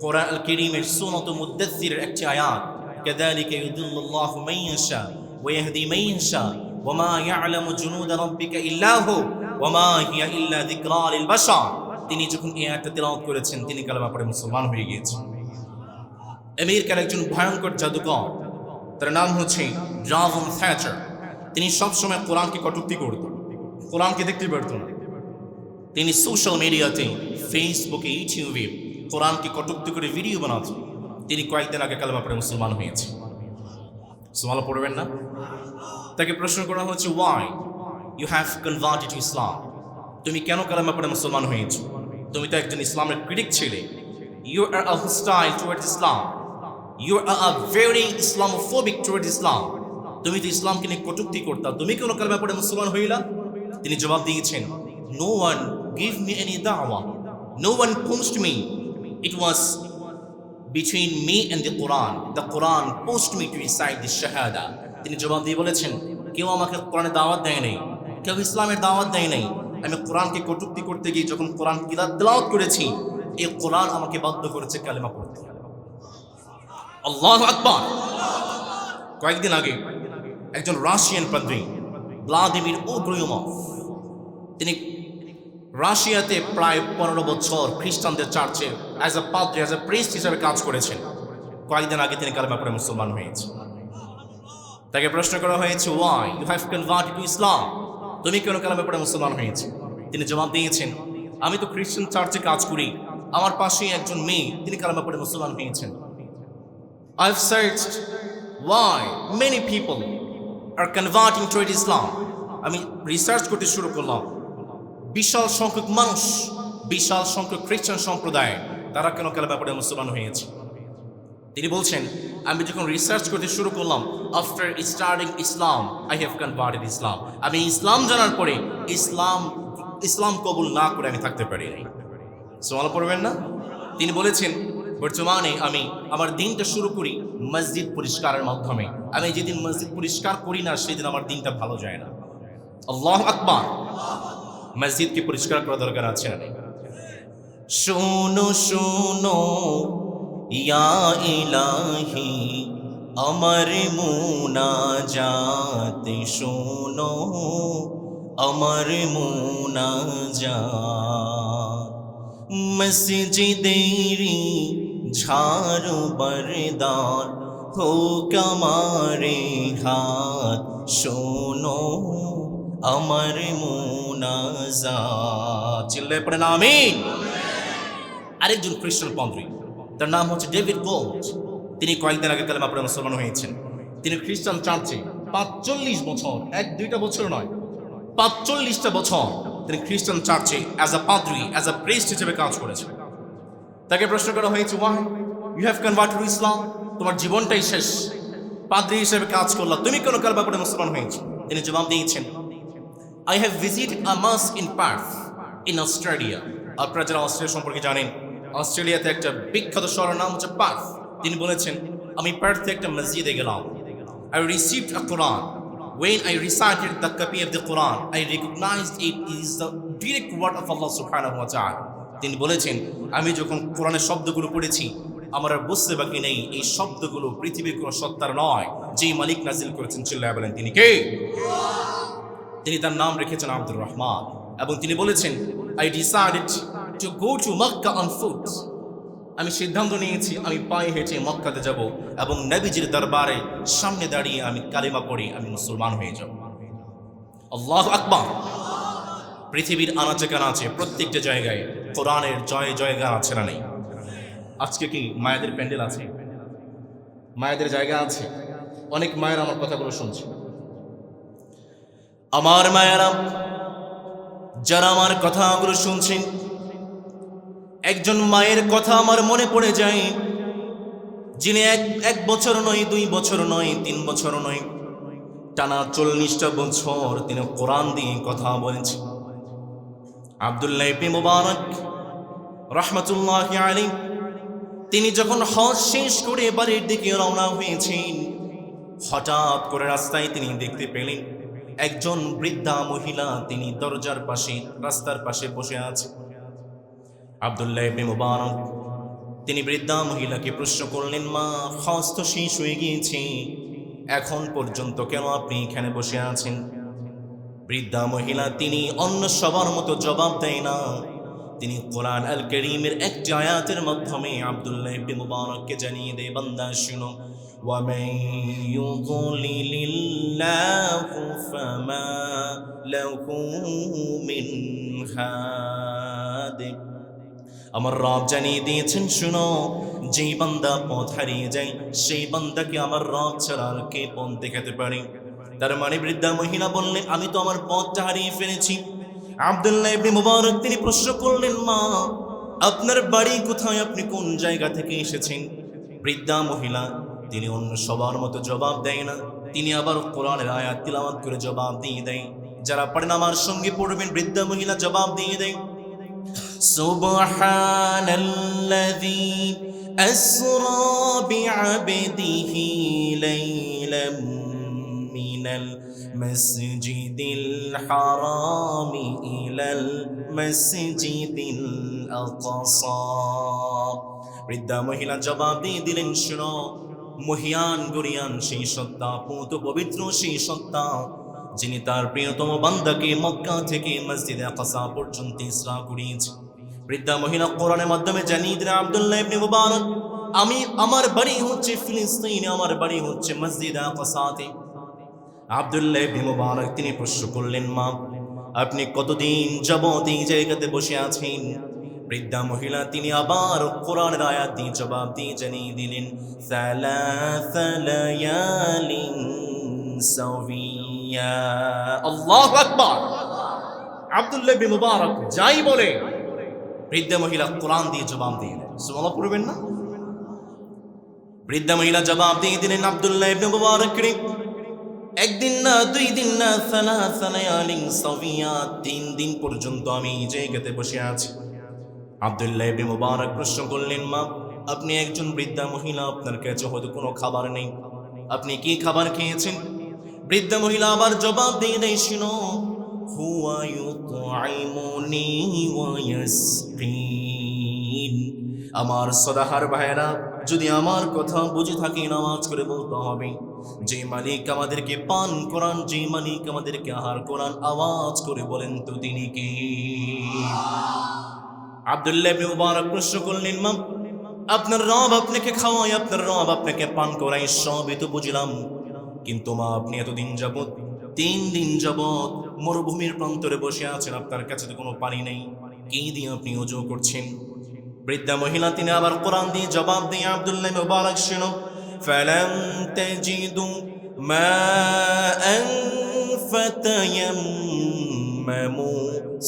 কোরআন আল কারীমের সূরাত মুদ্দাসসিরের একটি আয়াত, কাযালিকা ইউদিল্লুল্লাহু মান ইয়াশা ওয়া ইয়াহদি মান ইয়াশা ওয়া মা ইয়ালামু জুনুদা রাব্বিকা ইল্লা হু ওয়া মা হিয়া ইল্লা যিকরা লিল বাশার। তিনি যখন এই আয়াতটা তিলাওয়াত করেছেন, তিনি কালেমা পড়ে মুসলমান হয়ে গিয়েছেন। আমেরিকার একজন ভয়ঙ্কর জাদুকর, তার নাম হচ্ছে ড্রাগন থ্যাচার। তিনি সবসময় কোরআনকে কটূক্তি করতেন, কোরআনকে দেখতে পারতেন না। তিনি সোশ্যাল মিডিয়াতে, ফেসবুকে, ইউটিউবে কোরআনকে কটূক্তি করে ভিডিও বানাতেন। তিনি কয়েকদিন আগে কালেমা পড়ে মুসলমান হয়েছে। সুবহানাল্লাহ পড়বেন না? তাকে প্রশ্ন করা হচ্ছে, why you have converted to Islam, তুমি কেন কালেমা পড়ে মুসলমান হয়েছো? তুমি তো একজন ইসলামের ক্রিটিক ছিলে। You are a hostile towards Islam, you are a very Islamophobic towards Islam. তুমি তো ইসলামকে নিয়ে কটূক্তি করতা, তুমি কেন কালেমা পড়ে মুসলমান হইলা? তিনি জবাব দিয়েছেন, no one give me any দাওয়া, no one pushed me, it was between me and the Quran pushed me to recite the shahada. তিনি জবাব দিয়ে বলেছেন, কেউ আমাকে কোরআনের দাওয়াত দেয় নাই, কেউ ইসলামের দাওয়াত দেয় নাই। আমি কোরআনকে কটূক্তি করতে গিয়ে যখন কোরআন তিলাওয়াত করেছি, এই কোরআন আমাকে বাধ্য করেছে কালেমা পড়তে। আল্লাহু আকবার। কয়েকদিন আগে একজন রাশিয়ান পাদ্রী ভ্লাদিমির ওগ্রোয়ুমভ, তিনি রাশিয়াতে প্রায় 15 বছর খ্রিস্টানদের চার্চে অ্যাজ এ পাদ্রী, অ্যাজ এ প্রিস্ট হিসেবে কাজ করেছেন। কয়েকদিন আগে তিনি কালেমা পড়ে মুসলমান হয়েছে। তাকে প্রশ্ন করা হয়েছে, why you have converted to Islam, তুমি কেন কালেমা পড়ে মুসলমান হয়েছে? তিনি জবাব দিয়েছেন, আমি তো খ্রিস্টান চার্চে কাজ করি, আমার পাশেই একজন মেয়ে, তিনি কালেমা পড়ে মুসলমান হয়েছেন। I have searched why many people are converting to Islam. আমি রিসার্চ করতে শুরু করলাম, বিশাল সংখ্যক মানুষ, বিশাল সংখ্যক খ্রিস্টান সম্প্রদায়, তারা কেন কালেমা পড়ে মুসলমান হয়েছে? তিনি বলছেন, আমি যখন রিসার্চ করতে শুরু করলাম, after starting Islam I have converted Islam, আমি ইসলাম জানার পরে ইসলাম কবুল না করে আমি থাকতে পারি নাই। সুবহানাল্লাহ পড়বেন না? তিনি বলেছেন, বর্তমানে আমি আমার দিনটা শুরু করি মসজিদ পরিষ্কারের মাধ্যমে। আমি যেদিন মসজিদ পরিষ্কার করি না, সেদিন আমার দিনটা ভালো যায় না। আল্লাহু আকবার। মসজিদকে পরিষ্কার করা দরকার আছে না? শোনো শোনো ইয়া ইলাহি আমার মুনাজাত, শোনো আমার মুনাজাত, মসজিদেরি ঝাড়ু বরদার হোক আমারে হাত, শোনো আমার মুনাজাত। চিল্লায় পড়েন আমিন। আরেকজন খ্রিস্টান পাদ্রী, তার নাম হচ্ছে ডেভিড গোল্ড, তিনি কয়েকদিন আগে কালেমা পড়ে মুসলমান হয়েছেন। তিনি খ্রিস্টান চার্চে 45 বছর, 1-2টা বছর নয়, 45টা বছর তিনি খ্রিস্টান চার্চে অ্যাজ আ পাদ্রী, অ্যাজ আ প্রিস্ট হিসেবে কাজ করেছেন। তাকে প্রশ্ন করা হয়েছে, why you have converted to Islam, তোমার জীবনটাই শেষ, পাদ্রী হিসেবে কাজ করলা, তুমি কেন কালেমা পড়ে মুসলমান হয়েছে? তিনি জবাব দিয়েছেন, I have visited a mosque in Perth in Australia. আপনারা যারা অস্ট্রেলিয়া সম্পর্কে জানেন, অস্ট্রেলিয়াতে একটা বিখ্যাত শহরের নাম হচ্ছে পার্থ। তিনি বলেছেন, আমি পার্থে একটা মসজিদে গেলাম। I received a Quran. When I recited the copy of the Quran, I recognized it is the direct word of Allah subhanahu wa ta'ala. তিনি বলেছেন, আমি যখন কোরআনের শব্দগুলো পড়েছি, আমার আর বুঝতে বাকি নেই এই শব্দগুলো পৃথিবীর কোনো সত্তার নয়, যেই মালিক নাজিল করেছেন। চিল্লায়া বলেন, তিনি কে? তিনি তার নাম রেখেছেন আব্দুর রহমান। এবং তিনি বলেছেন, I decided to go to Makkah on foot. আমি সিদ্ধান্ত নিয়েছি আমি পায়ে হেঁটে মক্কাতে যাব এবং নবীজির দরবারে সামনে দাঁড়িয়ে আমি কালিমা পড়ে আমি মুসলমান হয়ে যাব। আল্লাহু আকবার। পৃথিবীর আনাচে কানাচে প্রত্যেকটা জায়গায় কোরআনের জয় জয় গান আছে না নেই? আজকে কি মায়েদের প্যান্ডেল আছে? মায়েদের জায়গা আছে? অনেক মায়ের আমার কথাগুলো শুনছে। আমার মায়েরা যারা আমার কথাগুলো শুনছেন, একজন মায়ের কথা আমার মনে পড়ে যায়, যিনি এক বছর নয়, 2 বছর নয়, 3 বছর নয়, টানা 40টা বছর তিনি কোরআন দিয়ে কথা বলেছেন। আব্দুল্লাহ ইবনে মুবারক রাহমাতুল্লাহি আলাইহি, তিনি যখন হজ শেষ করে বাড়ির দিকে রওনা হয়েছেন, হঠাৎ করে রাস্তায় তিনি দেখতে পেলেন একজন বৃদ্ধা মহিলা, তিনি দরজার পাশে, রাস্তার পাশে বসে আছে। আব্দুল্লাহ ইবনে মুবারক তিনি বৃদ্ধা মহিলাকে প্রশ্ন করলেন, মা, হজ তো শেষ হয়ে গিয়েছে, এখন পর্যন্ত কেন আপনি এখানে বসে আছেন? বৃদ্ধা মহিলা তিনি অন্য সবার মতো জবাব দেয় না, তিনি কোরআন আল কারীমের একটি আয়াতের মাধ্যমে আব্দুল্লাহ ইবনে মুবারককে জানিয়ে দেয়, বান্দা শুনো, وَمَن يُضْلِلِ اللَّهُ فَمَا لَهُ مِنْ هَادٍ আমার রব জানিয়ে দিয়েছেন, শুনো, যেই বান্দা পথ হারিয়ে যায় সেই বান্দাকে আমার রব ছাড়া আর কে পথ দেখাতে পারে? তার মানে বৃদ্ধা মহিলা বললেন, আমি তো আমার পথটা হারিয়ে ফেলেছি। আব্দুল্লাহ ইবনে মুবারক তিনি প্রশ্ন করলেন, মা, আপনার বাড়ি কোথায়, আপনি কোন জায়গা থেকে এসেছেন? বৃদ্ধা মহিলা তিনি অন্য সবার মতো জবাব দেয় না, তিনি আবার কোরআনের আয়াত তিলাওয়াত করে জবাব দিয়ে দেয়। যারা পারেন আমার সঙ্গে পড়বেন। বৃদ্ধা মহিলা জবাব দিয়ে দেয়, সুবহানাল্লাযী আসরা বিআবদিহি লাইলাম মিনাল মাসজিদিল হারামি ইলাল মাসজিদিল আকসা। বৃদ্ধা মহিলা জবাব দিয়ে দিলেন, শোনো, মহিয়ান গরিয়ান সেই সত্তা, পূত পবিত্র সেই সত্তা, যিনি তার প্রিয়তম বান্দাকে মক্কা থেকে মসজিদে আকসা পর্যন্ত ইসরা করিয়েছে। বৃদ্ধা মহিলা কোরআনের মাধ্যমে জানিয়ে দিলেন, আব্দুল্লাহ ইবনে মুবারক, আমার বাড়ি হচ্ছে ফিলিস্তিনে, আমার বাড়ি হচ্ছে মসজিদে আকসাতে। আব্দুল্লাহ ইবনে মুবারক তিনি প্রশ্ন করলেন, মা, আপনি কতদিন যাবত এই জায়গাতে বসে আছেন? বৃদ্ধা মহিলা তিনি আবার কোরআনের আয়াত দিয়ে জবাব দিয়ে জানিয়ে দিলেন, সালাসা লায়ালিন সাওয়িয়া। আল্লাহু আকবার। আব্দুল্লাহ ইবনে মুবারক যাই বলে, বৃদ্ধা মহিলা কোরআন দিয়ে জবাব দিয়ে দেন। সুবহানাল্লাহ পড়বেন না? বৃদ্ধা মহিলা জবাব দিয়ে দিলেন, আব্দুল্লাহ ইবনে মুবারক, একদিন না, দুই দিন না, সালাসা লায়ালিন সাওয়িয়া, 3 দিন পর্যন্ত আমি এই জায়গাতে বসে আছি। আব্দুল্লাহ ইবনে মুবারক প্রশ্ন করলেন, মা, আপনি একজন বৃদ্ধা মহিলা, আপনার কাছে হয়তো কোনো খাবার নেই, আপনি কি খাবার খেয়েছেন? বৃদ্ধা মহিলা আবার জবাব দিয়ে দেয়, শুনো, হুয়া ইউতআইমুনি ওয়া ইয়াসকিন। আমার সদাহার ভাইরা, যদি আমার কথা বুঝে থাকি, নামাজ করে বলতে হবে, যে মালিক আমাদেরকে পান করান, যে মালিক আমাদেরকে আহার করান, আওয়াজ করে বলেন তো তিনি কে? আব্দুল্লাহ ইবনে মুবারক প্রশ্ন করলেন, মা, আপনার রব আপনাকে খাওয়ায়, আপনার রব আপনাকে পান করায়, সবই তো বুঝলাম, কিন্তু মা, আপনি এতদিন যাবত, 3 দিন যাবত মরুভূমির প্রান্তরে বসে আছেন, আপনার কাছে তো কোনো পানি নেই, কি দিয়ে আপনি ওযু করছেন? বৃদ্ধা মহিলা তিনি আবার কোরআন দিয়ে জবাব দিয়ে, আব্দুল্লাহ ইবনে মুবারক, শুনো, ফালাম তাজিদু মাআন ফাতায়াম্মামু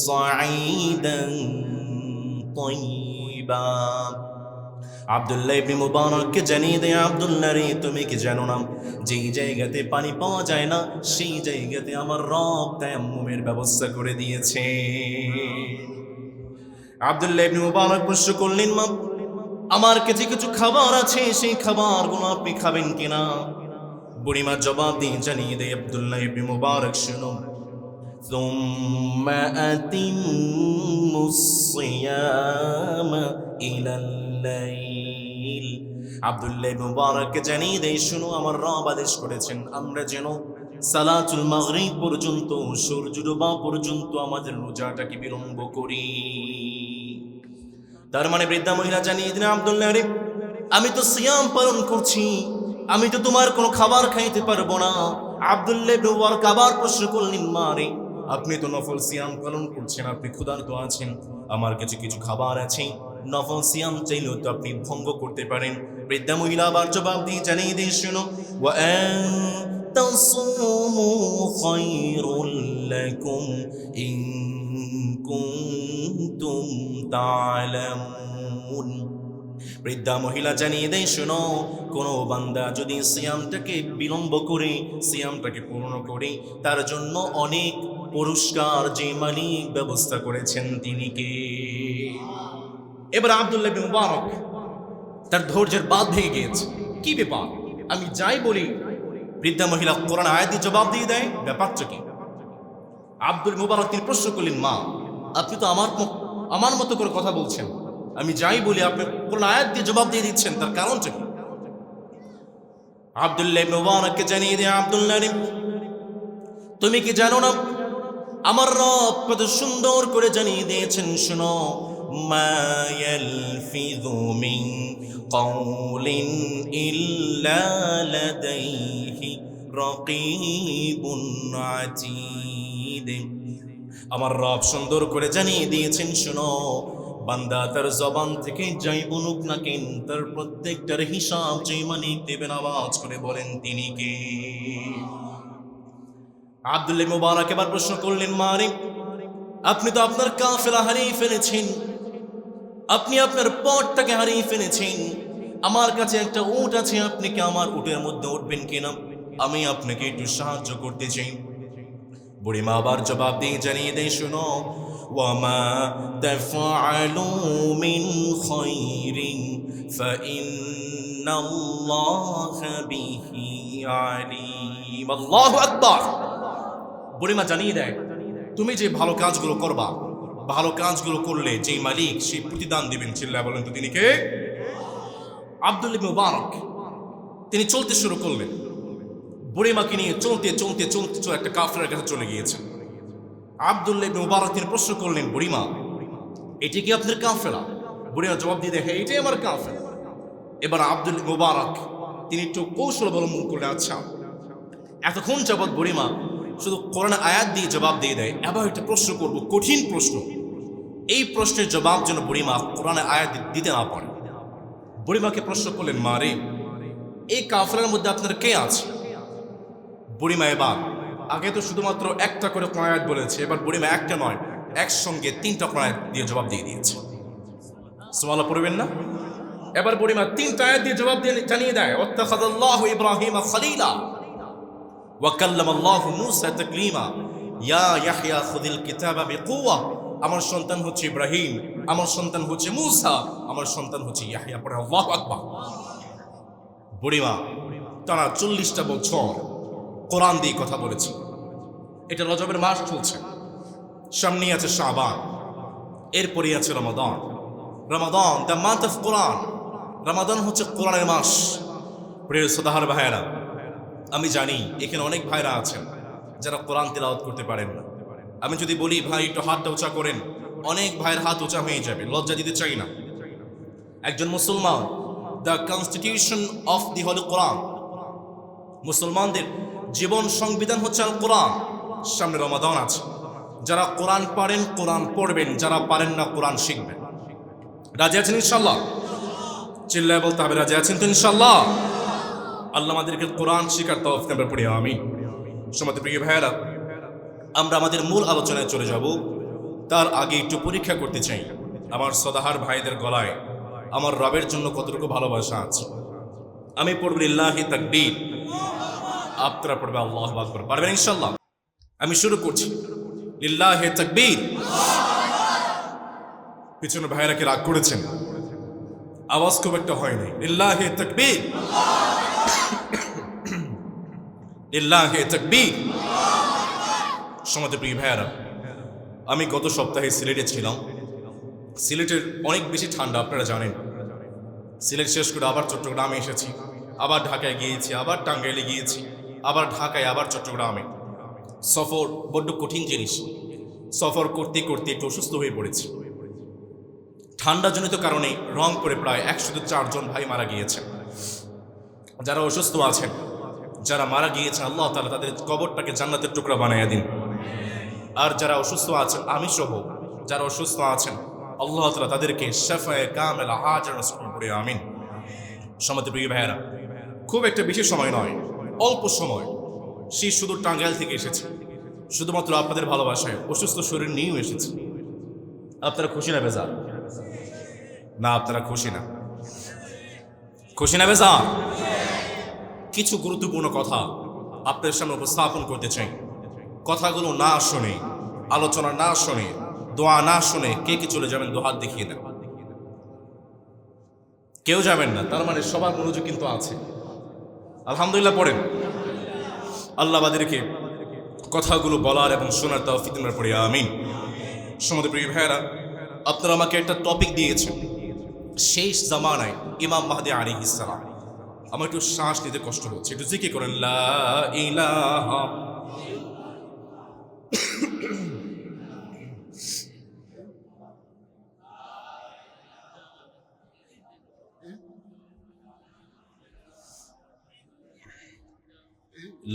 সাঈদান তাইয়্যিবা। আব্দুল্লাহ ইবনে মুবারককে জানিয়ে দেয়, আব্দুল্লাহ রে, তুমি কি জানো না, যেই জায়গাতে পানি পাওয়া যায় না সেই জায়গাতে আমার রব তায়াম্মুমের ব্যবস্থা করে দিয়েছে। আব্দুল্লাহ ইবনে মুবারক প্রশ্ন করলেন, মা, আমার কাছে কিছু খাবার আছে, সেই খাবারগুলো আপনি খাবেন কিনা? বুড়িমা জবাব দিয়ে জানিয়ে দেয়, আব্দুল্লাহ ইবনে মুবারক, শুনুন, ثم أتموا الصيام إلى الليل। আব্দুল্লাহ ইবনে মুবারক জানিয়ে দেয়, শুনো, আমার রব আদেশ করেছেন আমরা যেন সালাতুল মাগরিব পর্যন্ত, সূর্য ডোবা পর্যন্ত আমাদের রোজাটাকে বিলম্ব করি। তার মানে বৃদ্ধা মহিলা জানিয়ে দিলেন, আব্দুল্লাহ রে, আমি তো সিয়াম পালন করছি, আমি তো তোমার কোনো খাবার খাইতে পারবো না। আব্দুল্লাহ ইবনে মুবারক আবার প্রশ্ন করলেন, মা রে, আপনি তো নফল সিয়াম পালন করছেন, আপনি ক্ষুধার্ত আছেন, আমার কাছে কিছু খাবার আছে, নফল সিয়াম চাইলেও তো আপনি ভঙ্গ করতে পারেন। বৃদ্ধা মহিলা আবার জবাব দিয়ে জানিয়ে দিয়ে, শুনো, ওয়া আন তাসুমু খায়রুল লাকুম ইন কুনতুম তা'লামুন। বৃদ্ধা মহিলা জানিয়ে দেয়, শোনো, কোনো বান্দা যদি সিয়ামটাকে বিলম্ব করে, সিয়ামটাকে পূর্ণ করে, তার জন্য অনেক পুরস্কার যে মালিক ব্যবস্থা করেছেন তিনি কে? এবার আব্দুল্লাহ ইবনে মুবারক তার ধৈর্যের বাঁধ ভেঙে গিয়েছে। কি ব্যাপার, আমি যাই বলি, বৃদ্ধা মহিলা কোরআন আয়াত দিয়ে জবাব দিয়ে দেয়, ব্যাপারটা কি? আব্দুল মুবারক তিনি প্রশ্ন করলেন, মা, আপনি তো আমার মতো করে কথা বলছেন, আমি যাই বলি আপনি কোরআন আয়াত দিয়ে জবাব দিয়ে দিচ্ছেন, তার কারণটা কি? আব্দুল্লাহ ইবনে মুবারককে জানিয়ে দেয়, আব্দুল্লাহ রে, তুমি কি জানো না, আমার রব কত সুন্দর করে জানিয়ে দিয়েছেন, শুনো, মা ইয়ালফিযু মিন কাওলিন ইল্লা লাদাইহি রাকীবুন আতীদ। আমার রব সুন্দর করে জানিয়ে দিয়েছেন, শুনো, বান্দা তার জবান থেকে যাই বলুক না কেন, তার প্রত্যেকটার হিসাব যে মালিক দেবেন, আওয়াজ করে বলেন তিনি কে? আব্দুল্লাহ মুবারক এবার প্রশ্ন করলেন, মালিক আপনি তো আপনার কাফেলা হারিয়ে ফেলেছেন, আপনি আপনার পথটাকে হারিয়ে ফেলেছেন, আমার কাছে একটা উট আছে, আপনি কি আমার উটের মধ্যে উঠবেন কিনা? আমি আপনাকে একটু সাহায্য করতে চাই। বুড়িমা আবার জবাব দিয়ে জানিয়ে দেয়, শুনো, ওয়ামা তাফআলু মিন খায়রিন ফাইন্নাল্লাহা বিহি আলিম। আল্লাহু আকবার। বুড়িমা জানিয়ে দেয়, তুমি যে ভালো কাজগুলো করবা, ভালো কাজগুলো করলে যেই মালিক সেই প্রতিদান দিবেন, চিল্লায় বলেন তো তিনি কে? আব্দুল্লাহ মুবারক তিনি চলতে শুরু করলেন, বুড়িমাকে নিয়ে চলতে চলতে চলতে একটা কাফেরের কাছে চলে গিয়েছে। আব্দুল্লাহ মুবারক তিনি প্রশ্ন করলেন, বুড়িমা এটি কি আপনার কাফেলা? বুড়িমা জবাব দিয়ে দেখে, এটাই আমার কাফেলা। এবার আব্দুল্লাহ মুবারক তিনি একটু কৌশল অবলম্বন করলেন, আচ্ছা এতক্ষণ যাবৎ বুড়িমা শুধু কোরআন আয়াত দিয়ে জবাব দিয়ে দেয়, এবার একটা প্রশ্ন করব, কঠিন প্রশ্ন, এই প্রশ্নের জবাব যেন বুড়িমা কোরআনে আয়াত দিতে না পারে। বুড়িমাকে প্রশ্ন করলেন, মা রে এই কাফেলার মধ্যে আপনার কে আছে? বুড়িমা এবার, আগে তো শুধুমাত্র একটা করে আয়াত বলেছে, এবার বুড়িমা একটা নয় একসঙ্গে 3টা আয়াত দিয়ে জবাব দিয়ে দিয়েছে। সুবহানাল্লাহ পড়বেন না? এবার বুড়িমা 3টা আয়াত দিয়ে জবাব দিয়ে জানিয়ে দেয়, ওয়াত্তাখাযাল্লাহু ইব্রাহিমা খলিলা ওয়া কাল্লামাল্লাহু মূসা তাকলিমা ইয়া ইয়াহইয়া খুযিল কিতাবা বিকুওয়া। আমার সন্তান হচ্ছে ইব্রাহিম, আমার সন্তান হচ্ছে মূসা, আমার সন্তান হচ্ছে ইয়াহইয়া। পড়ে আল্লাহু আকবার। বুড়িমা টানা 40টা বছর কোরআন দিয়ে কথা বলেছে। এটা রজবের মাস চলছে, সামনেই আছে শাবান, এরপরই আছে রমাদান। রমাদান দ্য মান্থ অফ কোরআন, রমাদান হচ্ছে কোরআনের মাস। প্রিয় শ্রোতাহার ভাইয়েরা, আমি জানি এখানে অনেক ভাইরা আছেন যারা কোরআন তিলাওয়াত করতে পারেন না। আমি যদি বলি ভাই একটু হাতটা উঁচা করেন, অনেক ভাইয়ের হাত উঁচা হয়ে যাবে, লজ্জা দিতে চাই না। একজন মুসলমান, দ্য কনস্টিটিউশন অফ দি হলি কোরআন, মুসলমানদের জীবন সংবিধান হচ্ছে আল কোরআন। সামনে রমাদান আছে, যারা কোরআন পারেন কোরআন পড়বেন, যারা পারেন না কোরআন শিখবেন। রাজি আছেন ইনশাল্লাহ? চিল্লায় বলতে হবে, রাজি আছেন তো ইনশাল্লাহ? আল্লাহ আমাদেরকে কোরআন শিখার তৌফিক আমরা পড়ি, আমিন। সমাজ প্রিয় ভাইয়েরা, আমরা আমাদের মূল আলোচনায় চলে যাব, তার আগে একটু পরীক্ষা করতে চাই আমার সদাহার ভাইদের গলায় আমার রবের জন্য কতটুকু ভালোবাসা আছে। আমি পড়ব লিল্লাহি তাকবীর, আপনারা পড়বে আল্লাহু আকবার। পারবেন ইনশাআল্লাহ? আমি শুরু করছি, লিল্লাহি তাকবীর। পিছনে ভাইরা কি রাগ করেছেন? আওয়াজ খুব একটা হয় নাই। লিল্লাহি তাকবীর, লিল্লাহি তাকবীর। সমাজে প্রিয় ভাইরা, আমি গত সপ্তাহে সিলেটে ছিলাম। সিলেটের অনেক বেশি ঠান্ডা, আপনারা জানেন। সিলেট শেষ করে আবার চট্টগ্রামে এসেছি, আবার ঢাকায় গিয়েছি, আবার টাঙ্গাইলে গিয়েছি, আবার ঢাকায়, আবার চট্টগ্রামে। সফর বড্ড কঠিন জিনিস। সফর করতে করতে একটু অসুস্থ হয়ে পড়েছি। ঠান্ডাজনিত কারণে রংপুরে প্রায় 104 জন ভাই মারা গিয়েছেন। যারা অসুস্থ আছেন, যারা মারা গিয়েছেন, আল্লাহ তাআলা তাদের কবরটাকে জান্নাতের টুকরা বানাইয়া দিন। আর যারা অসুস্থ আছেন, আমি সহ যারা অসুস্থ আছেন, আল্লাহ তাআলা তাদেরকে শাফায়ে কামেলা আজর নসিব করে, আমিন। সমাজে প্রিয় ভাইয়েরা, খুব একটা বেশি সময় নয়, অল্প সময়। সে শুধু টাঙ্গাইল থেকে এসেছে, শুধুমাত্র আপনাদের ভালোবাসায় অসুস্থ শরীর নিয়েও এসেছে। আপনারা খুশি না বেজার? না, আপনারা খুশি না? খুশি না বেজার? কিছু গুরুত্বপূর্ণ কথা আপনাদের সামনে উপস্থাপন করতে চাই। কথাগুলো না শুনে, আলোচনা না শুনে, দোয়া না শুনে কে কে চলে যাবেন? দোহাত দেখিয়ে দেন। কেউ যাবেন না, তার মানে সবার মনোযোগ কিন্তু আছে। আলহামদুলিল্লাহ পড়েন। আল্লাহ আমাদেরকে কথাগুলো বলার এবং শোনার তৌফিক দান করেন, আমিন। সমাজ প্রিয় ভাইয়েরা, আপনারা আমাকে একটা টপিক দিয়েছেন, শেষ জামানায় ইমাম মাহদী আলাইহিস সালাম। আমার একটু শ্বাস নিতে কষ্ট হচ্ছে, একটু জিকির করেন, লা ইলাহা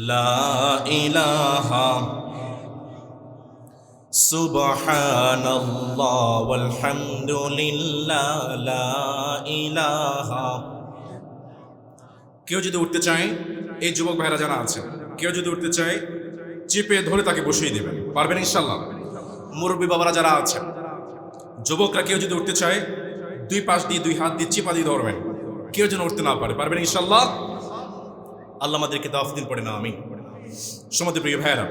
লা ইলাহা সুবহানাল্লাহ ওয়ালহামদুলিল্লাহ লা ইলাহা। কেউ যদি উঠতে চায়, এই যুবক ভাইরা যারা আছেন, কেউ যদি উঠতে চায় চিপে ধরে তাকে বসিয়ে দেবেন, পারবেন ইনশাল্লাহ। মুরব্বী বাবারা যারা আছেন, যুবকরা কেউ যদি উঠতে চায় দুই পাশ দিয়ে দুই হাত দিয়ে চিপা দিয়ে ধরবেন, কেউ যেন উঠতে না পারে, পারবেন ইনশাল্লাহ। আল্লাহ আমাদেরকে তৌফিক দিন, পড়ে না আমিন। সমাজের প্রিয় ভাইরা,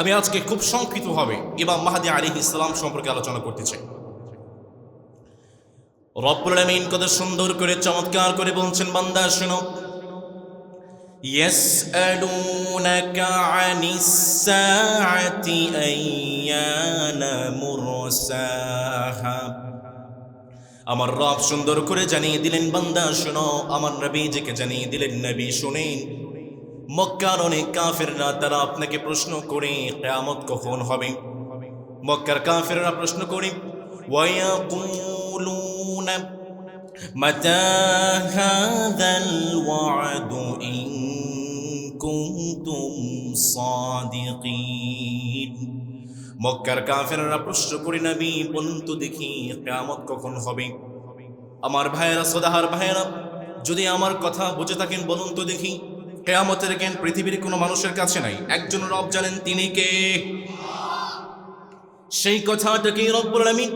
আমি আজকে খুব সংক্ষিপ্তভাবে ইমাম মাহদী আলাইহিস সালাম সম্পর্কে আলোচনা করতে চাই। রব্বুল আলামিন কত সুন্দর করে চমৎকার করে বলছেন, বান্দা শোনো, ইয়াসআলুনাকা আনিস সাআতি আইয়ানা মুরসাহা। আমার রব সুন্দর করে জানিয়ে দিলেন, বান্দা শোনো, আমার নবীজিকে জানিয়ে দিলেন, নবী শুনেন, মক্কার অনেক কাফেররা তারা আপনাকে প্রশ্ন করে কিয়ামত কখন হবে। মক্কার কাফেররা প্রশ্ন করে, ওয়ায়াকুলুনা মাতা হাযাল ওয়া'দু ইন কুনতুম সাদিকিন। মক্কার কাফেররা প্রশ্ন করে, নবী বলুন তো দেখি কিয়ামত কখন হবে। আমার ভাইয়েরা, সদাহার ভাইয়েরা, যদি আমার কথা বুঝে থাকেন বলুন তো দেখি, কিয়ামতের জ্ঞান পৃথিবীর কোনো মানুষের কাছে নাই, একজন রব জানেন, তিনি কে? সেই কথাটাকে রব্বুল আলামিন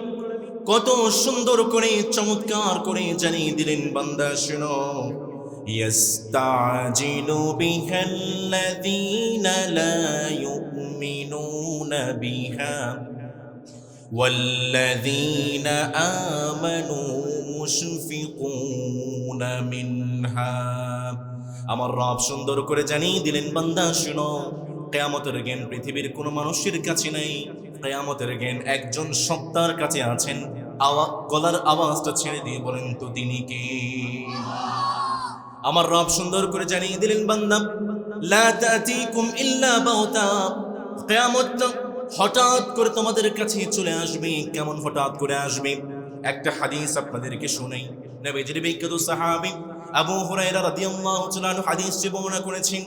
কত সুন্দর করে চমৎকার করে জানিয়ে দিলেন, বান্দা শোনো, ইয়াস্তাজিলু বিহাল্লাযীনা লা ইউমিনুনা বিহা ওয়াল্লাযীনা আমানু মুশফিকুনা মিনহা। আমার রব সুন্দর করে জানিয়ে দিলেন, বান্দা শোনো, কিয়ামতের জ্ঞান পৃথিবীর কোনো মানুষের কাছে নাই, কিয়ামতের জ্ঞান একজন সত্তার কাছে আছেন। গলার আওয়াজটা ছেড়ে দিয়ে বলেন তো তিনি কে? আমার রব সুন্দর করে জানিয়ে দিলেন, বান্দা, লা তাতিকুম ইল্লা বাগতা। কিয়ামতটা হঠাৎ করে তোমাদের কাছে চলে আসবে। কেমন হঠাৎ করে আসবে? একটা হাদিস আপনাদেরকে শোনাই। নবীজির বিখ্যাত সাহাবী আবু হুরায়রা রাদিয়াল্লাহু তাআলা আনহু হাদিসটি বর্ণনা করেছেন।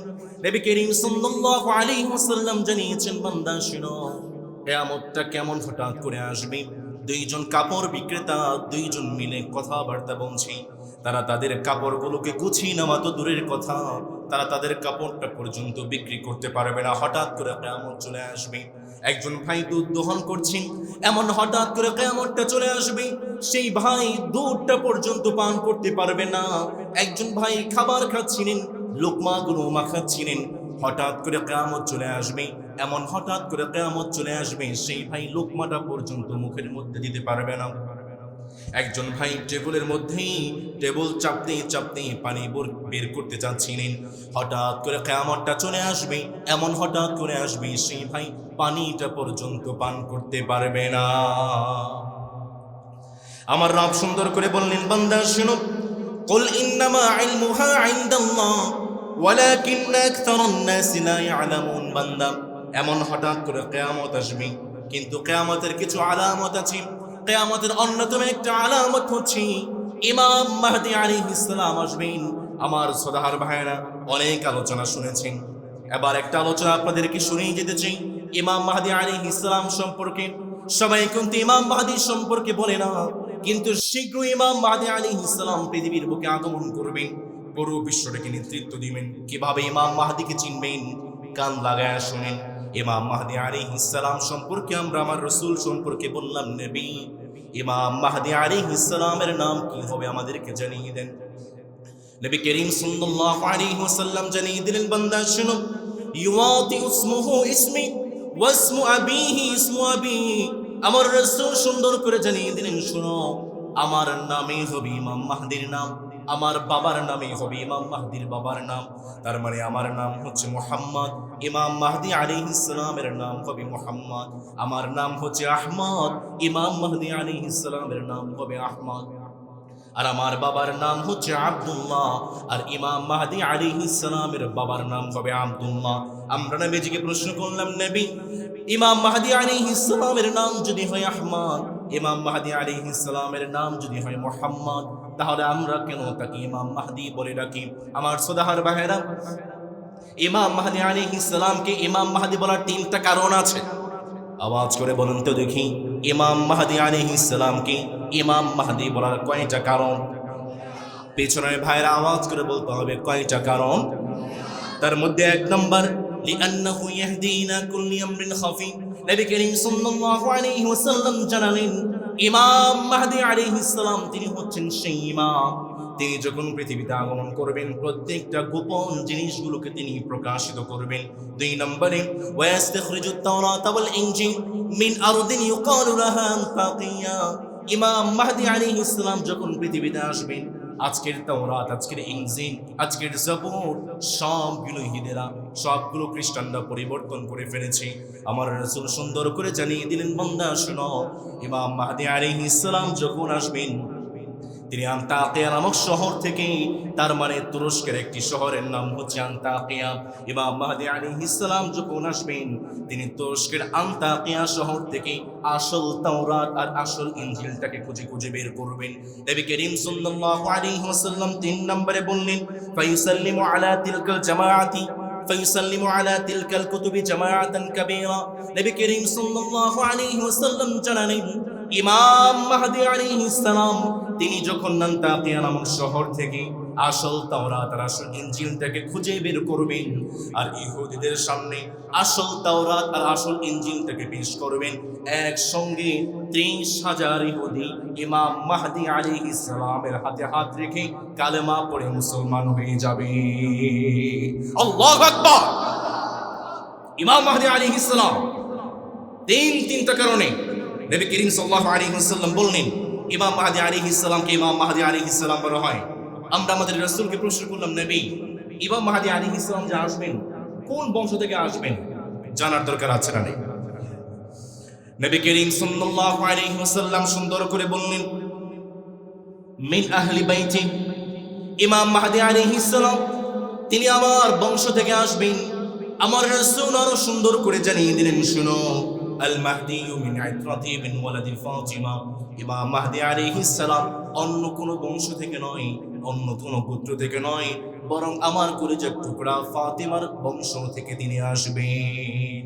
নবী করিম সাল্লাল্লাহু আলাইহি ওয়াসাল্লাম জানিয়েছেন, বান্দা শোনো, কিয়ামতটা কেমন হঠাৎ করে আসবে। দুইজন কাপড় বিক্রেতা দুইজন মিলে কথাবার্তা বলছে। তারা তাদের কাপড়গুলোকে গুছিয়ে নেওয়া তো দূরের কথা, তারা তাদের কাপড়টা পর্যন্ত বিক্রি করতে পারবে না। হঠাৎ করে কিয়ামত চলে আসবে। একজন ভাই দুধ দহন করছেন, এমন হঠাৎ করে কিয়ামতটা চলে আসবে, সেই ভাই দুধটা পর্যন্ত পান করতে পারবে না। একজন ভাই খাবার খাচ্ছিলেন, লোকমাগুলো মাখাচ্ছিলেন, হঠাৎ করে কিয়ামত চলে আসবে, এমন হঠাৎ করে কিয়ামত চলে আসবে, সেই ভাই লোকমাটা পর্যন্ত মুখের মধ্যে দিতে পারবে না। একজন ভাই টেবিলের মধ্যেই টেবিল চাপতে চাপতে পানি বের করতে চাচ্ছিলেন, হঠাৎ করে কিয়ামতটা চলে আসবে, এমন হঠাৎ করে আসবে, সেই ভাই পানিটা পর্যন্ত পান করতে পারবে না। আমার রব সুন্দর করে বললেন, বান্দা শুনো, কুল ইন্নামা ইলমুহা ইনদাল্লাহ ওয়ালাকিন্না আকতারান নাসি লা ইয়ালামুন। বান্দা, এমন হঠাৎ করে কিয়ামত আসবে, কিন্তু কিয়ামতের কিছু আলামত আছে। কিয়ামতের অন্যতম একটা আলামত হচ্ছে ইমাম মাহদী আলাইহিস সালাম আসবেন। আমার সদাহার ভাইরা, অনেক আলোচনা শুনেছেন, এবার একটা আলোচনা আপনাদেরকে শুনিয়ে যেতে চাই ইমাম মাহদী আলাইহিস সালাম সম্পর্কে। সবাই কিন্তু ইমাম মাহদী সম্পর্কে বলে না, কিন্তু শীঘ্রই ইমাম মাহদী আলাইহিস সালাম পৃথিবীর বুকে আগমন করবেন, পুরো বিশ্বটাকে নেতৃত্ব দিবেন। কিভাবে ইমাম মাহদীকে চিনবেন? কান লাগায় শুনেন। ইমাম মাহদী আলাইহিস সালাম সম্পর্কে আমরা আমার রাসূল সম্পর্কে বললাম, নবী, ইমাম মাহদী আলাইহিস সালামের নাম কি হবে আমাদেরকে জানিয়ে দেন। নবী করিম সাল্লাল্লাহু আলাইহি ওয়াসাল্লাম জানিয়ে দিলেন, বান্দা শুনো, ইউআতি ইসমুহু ইসমি ওয়া ইসমু আবিহি ইসমু আবি। আমার রাসূল সুন্দর করে জানিয়ে দিলেন, শুনো, আমার নামই হবে ইমাম মাহদীর নাম, আমার বাবার নামই হবে ইমাম মাহদীর বাবার নাম। তার মানে আমার নাম হচ্ছে মুহাম্মদ, ইমাম মাহদী আলাইহিস সালামের নাম হবে মুহাম্মদ। আমার নাম হচ্ছে আহমদ, ইমাম মাহদী আলাইহিস সালামের নাম হবে আহমদ। আর আমার বাবার নাম হচ্ছে আব্দুল্লাহ, আর ইমাম মাহদী আলাইহিস সালামের বাবার নাম হবে আব্দুল্লাহ। আমরা নবীজিকে প্রশ্ন করলাম, নবী, ইমাম মাহদী আলাইহিস সালামের নাম যদি হয় আহমদ, ইমাম মাহদী আলাইহিস সালামের নাম যদি হয় মুহাম্মদ, তাহলে আমরা কেন তাকে ইমাম মাহদী বলে ডাকি? আমার সদাহার ভাইরা, ইমাম মাহদী আলাইহিস সালামকে ইমাম মাহদী বলার তিনটা কারণ আছে। আওয়াজ করে বলুন তো দেখি, ইমাম মাহদী আলাইহিস সালামকে ইমাম মাহদী বলার কয়টা কারণ? পেছনের ভাইরা আওয়াজ করে বলতে হবে কয়টা কারণ। তার মধ্যে এক নম্বর, লিআন্নাহু ইয়াহদিনা কুল্লি আমরিন খাফি। নবী করিম সাল্লাল্লাহু আলাইহি ওয়াসাল্লাম জানালেন, ইমাম মাহদী আলাইহিস সালাম তিনি হচ্ছেন সেই ইমাম, তিনি যখন পৃথিবীতে আগমন করবেন প্রত্যেকটা গোপন জিনিসগুলোকে তিনি প্রকাশিত করবেন। দুই নম্বরে, ওয়ায়াস্তাখরিজুত তাওরাত ওয়াল ইনজিল মিন আরদিন ইউকালু লাহা আনতাকিয়া। ইমাম মাহদী আলাইহিস সালাম যখন পৃথিবীতে আসবেন, আজকের তাওরাত, আজকের ইনজিল, আজকের zabur সবগুলো ইহুদিরা, সবগুলো খ্রিস্টানরা পরিবর্তন করে ফেলেছে। আমার রাসূল সুন্দর করে জানিয়ে দিলেন, বান্দা শোনো, ইমাম মাহদী আলাইহিস সালাম যখন আসবেন, তিনি আনতাকিয়া নামক শহর থেকে, তার মানে তুরস্কের একটি শহরের নাম হচ্ছে আনতাকিয়া। ইমাম মাহদী আলাইহিস সালাম যখন আসবেন, তিনি তুরস্কের আনতাকিয়া শহর থেকে আসল তাওরাত আর আসল ইনজিলটাকে খুঁজে খুঁজে বের করবেন। নবী করিম সাল্লাল্লাহু আলাইহি ওয়াসাল্লাম 3 নম্বরে বললেন, ফায়ুসাল্লিমু আলা তিলকাল জামাআতি ফায়ুসাল্লিমু আলা তিলকাল কুতুবি জামাআতান কাবীরা। নবী করিম সাল্লাল্লাহু আলাইহি ওয়াসাল্লাম জানালেন, ইমাম মাহদী আলাইহিস সালাম তিনি যখন আনতাকিয়া নামক শহর থেকে আসল তাওরাত আর আসল ইনজিলটাকে খুঁজে বের করবেন, আর ইহুদিদের সামনে আসল তাওরাত আর আসল ইনজিলটাকে পেশ করবেন, একসঙ্গে 30,000 ইহুদি ইমাম মাহদী আলাইহিস সালামের হাতে হাত রেখে কালেমা পড়ে মুসলমান হয়ে যাবে। আল্লাহু আকবার। ইমাম মাহদী আলাইহিস সালাম তিনটা কারণে নবী করিম সাল্লাল্লাহু আলাইহি ওয়াসাল্লাম বললেন, ইমাম মাহদী আলাইহিস সালামকে ইমাম মাহদী আলাইহিস সালাম বলা হয়। আমরা আমাদের রাসূলকে প্রশ্ন করলাম, নবী, ইমাম মাহদী আলাইহিস সালাম যে আসবেন, কোন বংশ থেকে আসবেন জানার দরকার আছে না? নেই। নবী করিম সাল্লাল্লাহু আলাইহি ওয়াসাল্লাম সুন্দর করে বললেন, মিন আহলি বাইতি। ইমাম মাহদী আলাইহিস সালাম তিনি আমার বংশ থেকে আসবেন। আমার রাসূল আরো সুন্দর করে জানিয়ে দিলেন, শুনো, আল মাহদী মিন ইতরাতি মিন ওয়ালাদি ফাতিমা। ইমাম মাহদী আলাইহিস সালাম অন্য কোন বংশ থেকে নয়, অন্য কোন গোত্র থেকে নয়, বরং আমার কলিজার টুকরা ফাতিমার বংশ থেকে তিনি আসবেন।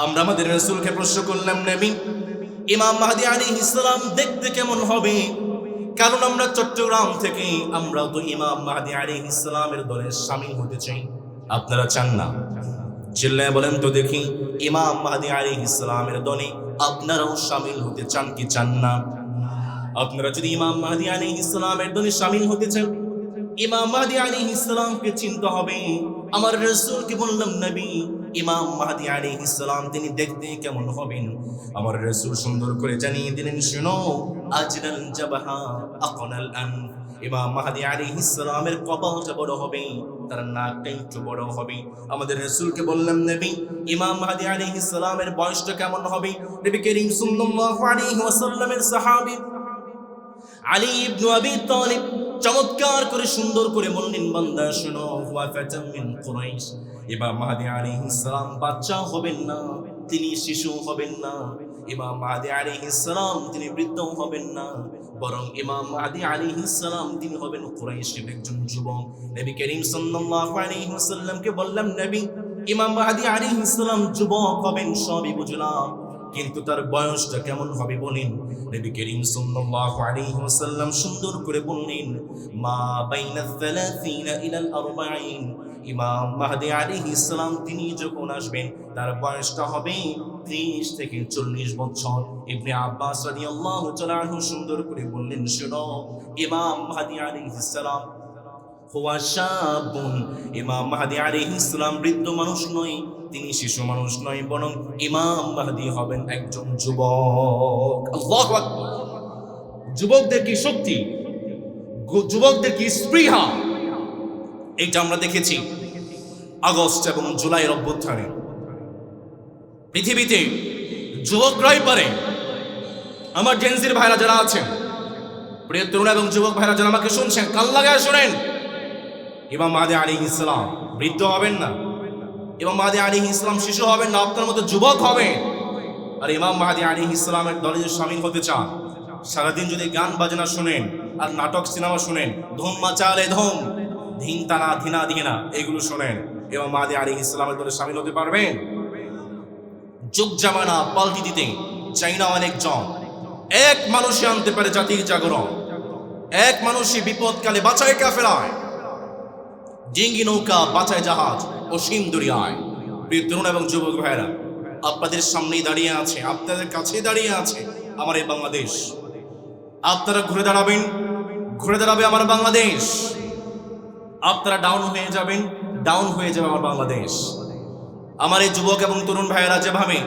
আমরা আমাদের রাসূলকে প্রশ্ন করলাম, নবী, ইমাম মাহদী আলাইহিস সালাম দেখতে কেমন হবে? কারণ আমরা চট্টগ্রাম থেকে, আমরাও তো ইমাম মাহদী আলাইহিস সালামের দলে শামিল হতে চাই। আপনারা চান না? চিল্লায় বলেন তো দেখি, ইমাম মাহদী আলাইহিস সালামের দলে আপনারাও শামিল হতে চান কি চান না? আপনারা যদি ইমাম মাহদী আলাইহিস সালামের দলে শামিল হতে চান, ইমাম মাহদী আলাইহিস সালামকে চিনতে হবে। আমার রাসূলকে বললাম, নবী, ইমাম মাহদী আলাইহিস সালাম তিনি দেখতে কেমন হবেন? আমার রাসূল সুন্দর করে জানিয়ে দিলেন, শুনো, আজরাল জাবাহা আকনাল আন। ইমাম মাহদী আলাইহিস সালামের কপালটা বড় হবে, তার নাকটা একটু বড় হবে। আমাদের রাসূলকে বললাম, নবী, ইমাম মাহদী আলাইহিস সালামের বয়সটা কেমন হবে? নবী করিম সাল্লাল্লাহু আলাইহি ওয়াসাল্লামের সাহাবী আলী ইবনে আবি তালিব চমৎকার করে সুন্দর করে বললেন, বান্দা শোনো, হুয়া ফাতাম মিন কুরাইশ। ইমাম মাহদী আলাইহিস সালাম বাচ্চা হবেন না, তিনি শিশু হবেন না। ইমাম মাহদী আলাইহিস সালাম তিনি বৃদ্ধ হবেন না, বরং ইমাম মাহদী আলাইহিস সালাম তিনি হবেন কুরাইশের একজন যুবক। নবী করিম সাল্লাল্লাহু আলাইহি ওয়াসাল্লামকে বললাম, নবী, ইমাম মাহদী আলাইহিস সালাম যুবক হবেন সবই বুঝলাম, কিন্তু তার বয়সটা কেমন হবে বলেন? নবী করিম সাল্লাল্লাহু আলাইহি ওয়াসাল্লাম সুন্দর করে বললেন, মা বাইনা 30 ইলা 40। ইমাম মাহদী আলাইহিস সালাম তিনি যখন আসবেন, তার বয়সটা হবে 30 থেকে 40 বছর। ইবনে আব্বাস রাদিয়াল্লাহু তাআলা আনহু সুন্দর করে বললেন, শোনো, ইমাম মাহদী আলাইহিস সালাম হুয়া শাবুন। ইমাম মাহদী আলাইহিস সালাম বৃদ্ধ মানুষ নয়, তিনি শিশু মানুষ নয়, বরং ইমাম মাহদী হবেন একজন যুবক। আল্লাহু আকবার। যুবকদের কি শক্তি, যুবকদের কি স্পৃহা, এটা আমরা দেখেছি আগস্ট এবং জুলাইয়ের অভ্যুত্থানে। পৃথিবীতে যুবকরাই পারে। আমার জেনজির ভাইরা যারা আছেন, প্রিয় তরুণ এবং যুবক ভাইরা যারা আমাকে শুনছেন, কান লাগায় শোনেন, ইমাম মাহদী আলাইহিস সালাম বৃদ্ধ হবেন না, ইমাম মাহদী আলাইহিস সালাম শিশু হবেন না, আপনার মতো যুবক হবেন। আর ইমাম মাহদী আলাইহিস সালামের দলে যদি শামিল হতে চান, সারাদিন যদি গান বাজনা শুনেন আর নাটক সিনেমা শুনেন, ধুম মাচালে ধুম, ধিন তানা ধিনা ধিনা, এগুলো শোনেন, ইমাম মাহদী আলাইহিস সালামের দলে শামিল হতে পারবেন? যুগ জামানা পাল্টি দিতে চাই না অনেকজন। এক মানুষই আনতে পারে জাতির জাগরণ, এক মানুষই বিপদকালে বাঁচায় কাফেলায়, ডিঙ্গি নৌকা বাঁচায় জাহাজ, অসীম দরিয়ায়। প্রিয় তরুণ এবং যুবক ভাইরা, আপনাদের সামনেই দাঁড়িয়ে আছে, আপনাদের কাছে দাঁড়িয়ে আছে আমার এই বাংলাদেশ। আপনারা ঘুরে দাঁড়াবেন, ঘুরে দাঁড়াবে আমার বাংলাদেশ। আপনারা ডাউন হয়ে যাবেন, ডাউন হয়ে যাবে আমার বাংলাদেশ। আমার এই যুবক এবং তরুণ ভাইয়েরা যেভাবে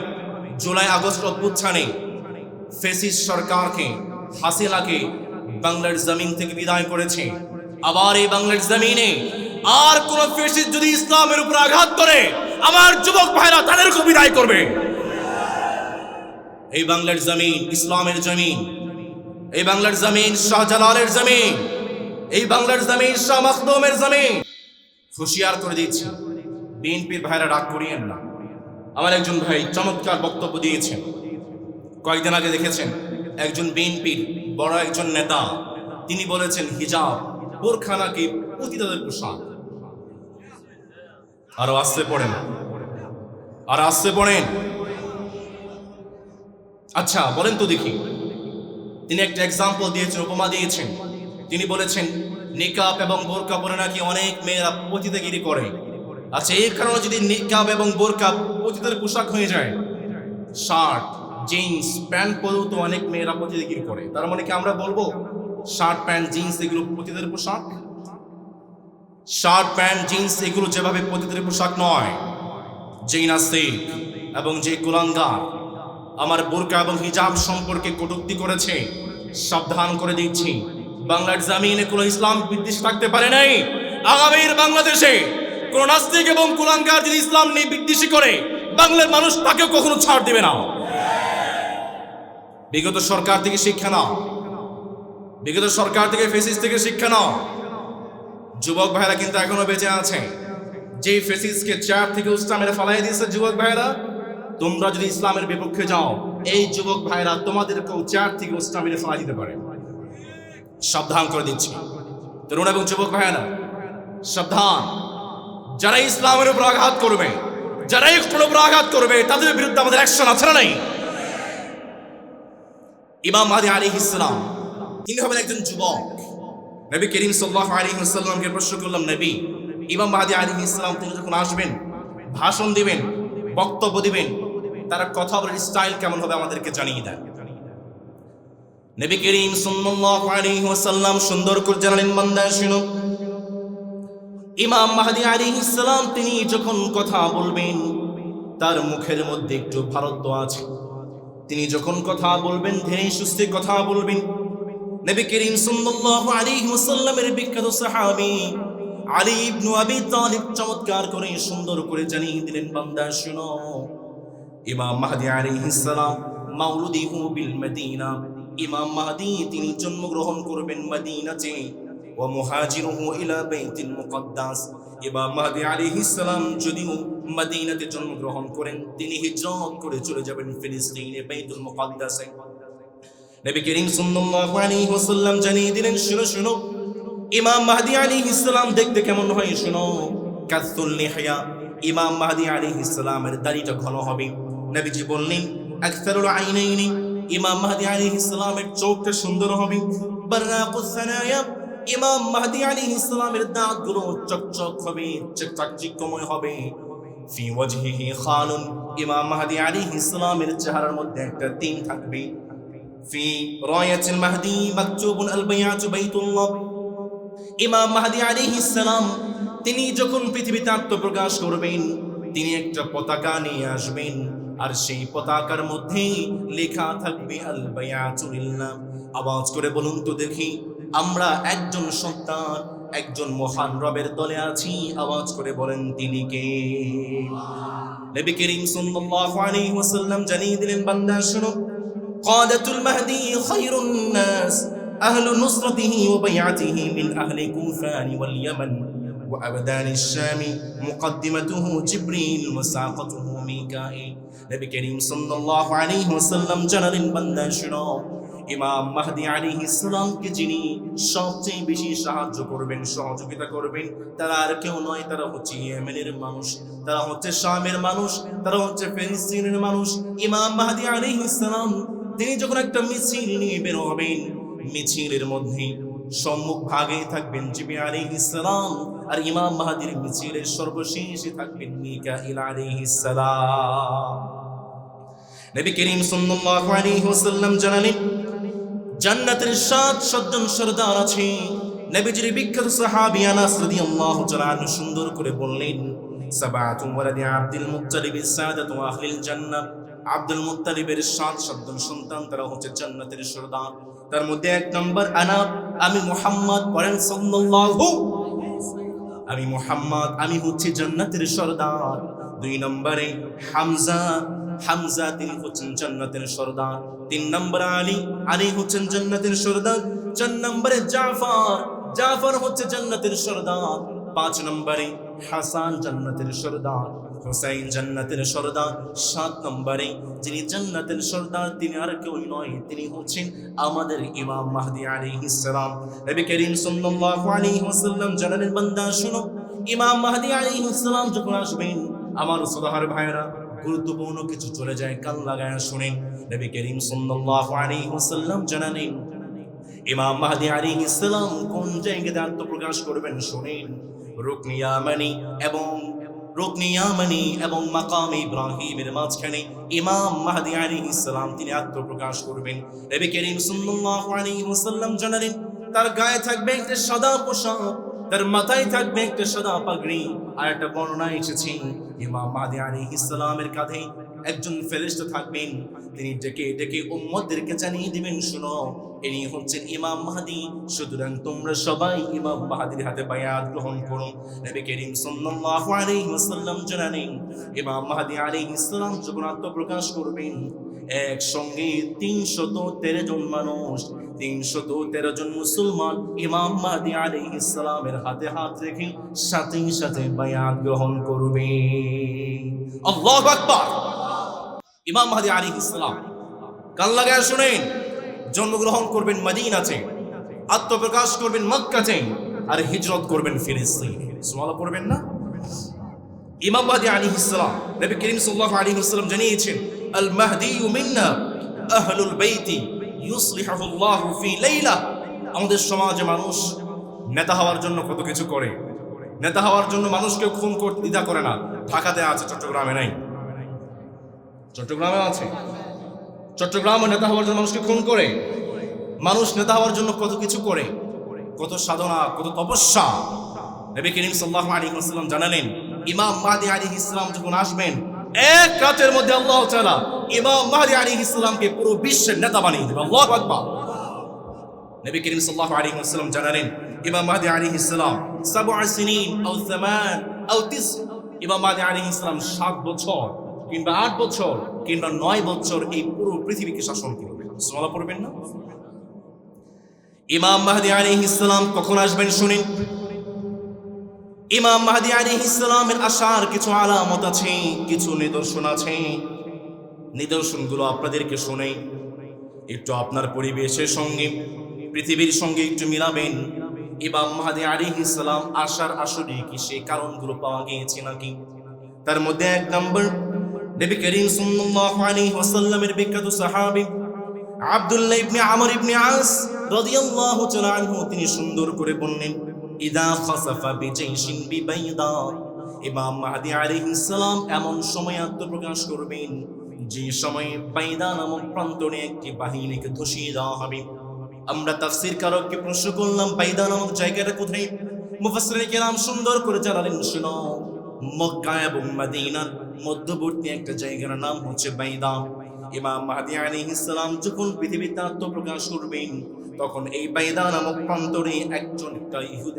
জুলাই আগস্ট অভ্যুত্থানে ফ্যাসিস্ট সরকারকে, হাসিনাকে বাংলার জমিন থেকে বিদায় করেছে, আবার এই বাংলার জমিনে আর কোন ফ্যাসিস্ট যদি ইসলামের উপর আঘাত করে, আমার যুবক ভাইরা তাদেরকে বিদায় করবে। এই বাংলার জমিন ইসলামের জমিন, এই বাংলার জমিন শাহজালালের জমিন, এই বাংলার জমিন শাহ মাখদুমের জমিন। হুঁশিয়ার করে দিচ্ছি, বিএনপির ভাইরা রাগ করিয়েন না। আমার একজন ভাই চমৎকার বক্তব্য দিয়েছেন, কয়েকদিন আগে দেখেছেন একজন বিএনপির বড় একজন নেতা, তিনি বলেছেন হিজাব বোরখা নাকি পতিতাদের পোশাক। আরো আসতে পড়েন, আর আসতে পড়েন। আচ্ছা বলেন তো দেখি, তিনি একটা এক্সাম্পল দিয়েছেন, উপমা দিয়েছেন। তিনি বলেছেন নিকাব এবং বোরকা পরে নাকি অনেক মেয়েরা পতিতাগিরি করে। আচ্ছা, এই কারণে যদি নিকাব এবং বোরকা পতিতার পোশাক হয়ে যায়, শার্ট জিন্স প্যান্ট পরেও তো অনেক মেয়েরা পতিতাগিরি করে, তার মানে কি আমরা বলবো শার্ট প্যান্ট জিন্স এগুলো পতিতাদের পোশাক? শার্ট প্যান্ট জিন্স এগুলো যেভাবে পতিতাদের পোশাক নয়। যেই নাস্তিক এবং যে কুলাঙ্গার আমার বোরকা এবং হিজাব সম্পর্কে কটূক্তি করেছে, সাবধান করে দিচ্ছি, বাংলার জমিনে কোনো ইসলাম বিদ্বেষী থাকতে পারে নাই। আগামীর বাংলাদেশে কোন নাস্তিক এবং কুলাঙ্গার যদি ইসলাম নিয়ে বিদ্বেষী করে, বাংলার মানুষ তাকে কখনো ছাড় দিবে না। বিগত সরকার থেকে শিক্ষা নাও, বিগত সরকার থেকে ফেসিস থেকে শিক্ষা নাও। যুবক ভাইরা কিন্তু এখনো বেঁচে আছে, যে ফেসিসকে চেয়ার থেকে উস্তা মেরে ফালাই দিয়েছে। যুবক ভাইরা, তোমরা যদি ইসলামের বিপক্ষে যাও, এই যুবক ভাইরা তোমাদেরকেও চেয়ার থেকে উস্তা মেরে ফালাই দিতে পারে। সাবধান করে দিচ্ছি তরুণ এবং যুবক ভাইরা, সাবধান। যারা ইসলামের উপর আঘাত করবে, যারা একটুর উপর আঘাত করবে, তাদের বিরুদ্ধে আমাদের অ্যাকশন আছে না নাই? ইমাম মাহদী আলাইহিস সালাম তিনি হবেন একজন যুবক। নবী করিম সাল্লাল্লাহু আলাইহি ওয়াসাল্লামকে প্রশ্ন করলাম, নবী ইমাম মাহদী আলাইহিস সালাম তিনি যখন আসবেন, ভাষণ দিবেন, বক্তব্য দিবেন, তার কথা বলার স্টাইল কেমন হবে আমাদেরকে জানিয়ে দেন। নবী করিম সাল্লাল্লাহু আলাইহি ওয়াসাল্লাম সুন্দর করে জানালেন, বান্দা শুনো, ইমাম মাহদী আলাইহিস সালাম তিনি যখন কথা বলবেন, তার মুখের মধ্যে একটু ভারত্ব আছে। তিনি যখন কথা বলবেন ধীরে সুস্থে কথা বলবেন। নবী করিম সাল্লাল্লাহু আলাইহি ওয়াসাল্লামের বিখ্যাত সাহাবী আলী ইবনে আবি তালিব চমৎকার করে সুন্দর করে জানিয়ে দিলেন, বান্দা শুনো, ইমাম মাহদী আলাইহিস সালাম মাউলুদিহু বিল মদিনা, ইমাম মাহদী তিনি জন্মগ্রহণ করবেন মদিনাতে, ওয়া মুহাজিরুহু ইলা বাইতুল মুকদ্দাস, ইমাম মাহদী আলাইহিস সালাম যদিও মদিনাতে জন্মগ্রহণ করেন, তিনি হিজরত করে চলে যাবেন ফিলিস্তিনে বাইতুল মুকদ্দাসে। নবী করিম সাল্লাল্লাহু আলাইহি ওয়াসাল্লাম জানিয়ে দিলেন, শুনো শুনো, ইমাম মাহদী আলাইহিস সালাম দেখতে কেমন হয় শুনো, কাসুল লিহয়া, ইমাম মাহদী আলাইহিস সালামের দাড়িটা ঘন হবে। নবীজি বললেন, আকসারুল আইনাইনি, ইমাম মাহদী আলাইহিস সালামের চোখটা সুন্দর হবে। বাররাকুস সানায়া, ইমাম মাহদী আলাইহিস সালামের দাঁতগুলো চকচক হবে, চাকচিক্যময় হবে। ফি ওয়াজহিহি খালুন, ইমাম মাহদী আলাইহিস সালামের চেহারার মধ্যে একটা তিন থাকবে। ফি রায়াতিল মাহদী মাকতুবুন আল বাইআতু বাইতুল্লাহ, ইমাম মাহদী আলাইহিস সালাম তিনি যখন পৃথিবীতে আত্মপ্রকাশ করবেন, তিনি একটা পতাকা নিয়ে আসবেন, আর সেই পতাকার মধ্যে লেখা থাকবে আল বাইআতু লিল্লাহ। আওয়াজ করে বলুন তো দেখি, আমরা একজন সন্তান, একজন মহান রবের দলে আছি, আওয়াজ করে বলেন তিনি কে? নবী করিম সাল্লাল্লাহু আলাইহি ওয়াসাল্লাম জানিয়ে দিলেন, বান্দা শুনো, কাদাতুল মাহদী খায়রুন নাস, আহলু নুসরাতিহি ওয়া বাইআতিহি মিন আহলি কুফান ওয়াল ইয়ামান ওয়া আবদানিশ শাম, মুকদ্দিমাতুহু জিবরিল ওয়া সাকাতুহু মিকাঈল। নবী করিম সাল্লাল্লাহু আলাইহি ওয়াসাল্লাম জানালেন, বান্দা শুনো, ইমাম মাহদী আলাইহিস সালামকে যিনি সবচেয়ে বেশি সাহায্য করবেন, সহযোগিতা করবেন, তারা আর কেউ নয়, তারা হচ্ছে ইয়েমেনের মানুষ, তারা হচ্ছে শামের মানুষ, তারা হচ্ছে ফিলিস্তিনের মানুষ। ইমাম মাহদী আলাইহিস সালাম তিনি যখন একটা মিছিল নিয়ে বের হবেন, মিছিলের মধ্যে সম্মুখ ভাগে থাকবেন জিবরিল আলাইহিস সালাম, আর ইমাম মাহদীর মিছিলের সর্বশেষে থাকবেন মিকাঈল আলাইহিস সালাম। নবী করিম সাল্লাল্লাহু আলাইহি ওয়াসাল্লাম জানালেন জান্নাতের 7 জন সরদার আছে। নবীজির বিখ্যাত সাহাবী আনাস রাদিয়াল্লাহু তাআলা আনহু সুন্দর করে বললেন, সাবাতু ওয়ালাদি আব্দুল মুত্তালিব সাদাতু আহলিল জান্নাহ। আব্দুল মুত্তালিবের 7 জন সন্তান, তারা হচ্ছে জান্নাতের সরদার। তার মধ্যে 1 নম্বর আনা, আমি মুহাম্মদ, পড়েন সাল্লাল্লাহু, আমি মুহাম্মদ, আমি হচ্ছে জান্নাতের সরদার। 2 নম্বরে হামজা, হামজা তিনি হচ্ছেন জান্নাতের সরদার। 3 নম্বর আলী, আলী হচ্ছেন জান্নাতের সরদার। 4 নম্বরে জাফর, জাফর হচ্ছে জান্নাতের সরদার। 5 নম্বরে হাসান জান্নাতের সরদার, হুসাইন জান্নাতের সরদার। 7 নম্বরে যিনি জান্নাতের সরদার তিনি আর কেউ নয়, তিনি হচ্ছেন আমাদের ইমাম মাহদী আলাইহিস সালাম। নবী করিম সাল্লাল্লাহু আলাইহি ওয়াসাল্লাম জানালেন, বান্দা শুনো, ইমাম মাহদী আলাইহিস সালাম যখন আসবেন, আমার সদহার ভাইরা, গুরুত্বপূর্ণ কিছু চলে যায়, কান লাগায় শুনেন। নবী করিম সাল্লাল্লাহু আলাইহি ওয়াসাল্লাম জানালেন ইমাম মাহদী আলাইহিস সালাম কোন জায়গাতে আত্মপ্রকাশ করবেন শুনেন। রুকনে ইয়ামানি এবং মাকামে ইব্রাহিমের মাঝখানে ইমাম মাহদী আলাইহিস সালাম তিনি আত্মপ্রকাশ করবেন। নবী করিম সাল্লাল্লাহু আলাইহি ওয়াসাল্লাম জানালেন তার গায়ে থাকবে একটা সাদা পোশাক, তার মাথায় থাকবে একটা সাদা পাগড়ি। আর একটা বর্ণনা এসেছে ইমাম মাহদী আলাইহিস সালামের কাঁধে একজন ফেরেশতা থাকবেন, তিনি ডেকে ডেকে উম্মতদেরকে জানিয়ে দিবেন, শুনো ইনি হচ্ছেন ইমাম মাহদী, সুতরাং তোমরা সবাই ইমাম মাহদীর হাতে বায়াত গ্রহণ করো। নবী করিম সাল্লাল্লাহু আলাইহি ওয়াসাল্লাম জানালেন ইমাম মাহদী আলাইহিস সালাম যখন আত্মপ্রকাশ করবেন, একসঙ্গে 313 জন মানুষ, 313 জন মুসলমান ইমাম মাহদী আলাইহিস সালামের হাতে হাত রেখে সাথে সাথে বায়াত গ্রহণ করবে। আল্লাহু আকবার। ইমাম মাহদী আলাইহিস সালাম, কান লাগায় শুনেন, জন্মগ্রহণ করবেন মদিনাতে, আত্মপ্রকাশ করবেন মক্কাতে, আর হিজরত করবেন ফিলিস্তিনে। সুবহানাল্লাহ পড়বেন না? ইমাম মাহদী আলাইহিস সালাম, নবী করিম সাল্লাল্লাহু আলাইহি ওয়াসাল্লাম জানিয়েছেন, আল মাহদী মিন্না আহলুল বাইতি ইউসলিহুল্লাহু ফি লাইলা। আমাদের সমাজে মানুষ নেতা হওয়ার জন্য কত কিছু করে, নেতা হওয়ার জন্য মানুষকে খুন করতে দ্বিধা করে না। ঢাকাতে আছে, চট্টগ্রামে নাই। চট্টগ্রামে আছে, চট্টগ্রামে নেতা হওয়ার জন্য মানুষকে খুন করে। মানুষ নেতা হওয়ার জন্য কত কিছু করে, কত সাধনা, কত তপস্যা। নবী করিম সাল্লাল্লাহু আলাইহি ওয়াসাল্লাম জানালেন ইমাম মাহদী আলাইহিস সালাম যখন আসবেন, এক রাতের মধ্যে আল্লাহ তাআলা ইমাম মাহদী আলাইহিস সালামকে পুরো বিশ্বের নেতা বানিয়ে দেবে। আল্লাহু আকবার। নবী করিম সাল্লাল্লাহু আলাইহি ওয়াসাল্লাম জানালেন ইমাম মাহদী আলাইহিস সালাম 7 সিনিন আও 8 আও 9, ইমাম মাহদী আলাইহিস সালাম 7 বছর কিংবা 8 বছর কিংবা 9 বছর এই পুরো পৃথিবীকে শাসন করবেন। সুবহানাল্লাহ পড়বেন না? ইমাম মাহদী আলাইহিস সালাম কখন আসবেন শুনেন। ইমাম মাহদী আলাইহিস সালামের আসার কিছু আলামত আছে, কিছু নিদর্শন আছে। নিদর্শনগুলো আপনাদেরকে শুনে একটু আপনার পরিবেশের সঙ্গে, পৃথিবীর সঙ্গে একটু মিলাবেন। ইমাম মাহদী আলাইহিস সালাম আসার আসলে কি সেই কারণগুলো পাওয়া গিয়েছে নাকি? তার মধ্যে 1 নম্বর, নবী করিম সাল্লাল্লাহু আলাইহি ওয়াসাল্লামের বিখ্যাত সাহাবী আব্দুল্লাহ ইবনে আমর ইবনে আস রাদিয়াল্লাহু তাআলা আনহু তিনি সুন্দর করে বললেন, ইদা খাসাফা বিজাইশিন বিবাইদা। ইমাম মাহদী আলাইহিস সালাম এমন সময় আত্মপ্রকাশ করবেন যে সময়ে বাইদা নামক প্রান্তরে একটি বাহিনীকে ধসিয়ে দেওয়া হবে। আমরা তাফসীর কারককে প্রশ্ন করলাম, বাইদা নামক জায়গাটা কোথায়? মুফাসসিরিনে কেরাম সুন্দর করে জানালেন, শুনো, মক্কা এবং মদিনার মধ্যবর্তী একটা জায়গার নাম হচ্ছে বাইদা। ইমাম মাহদী আলাইহিস সালাম যখন পৃথিবীতে আত্মপ্রকাশ করবেন, তখন এই বাইদা নামক প্রান্তরে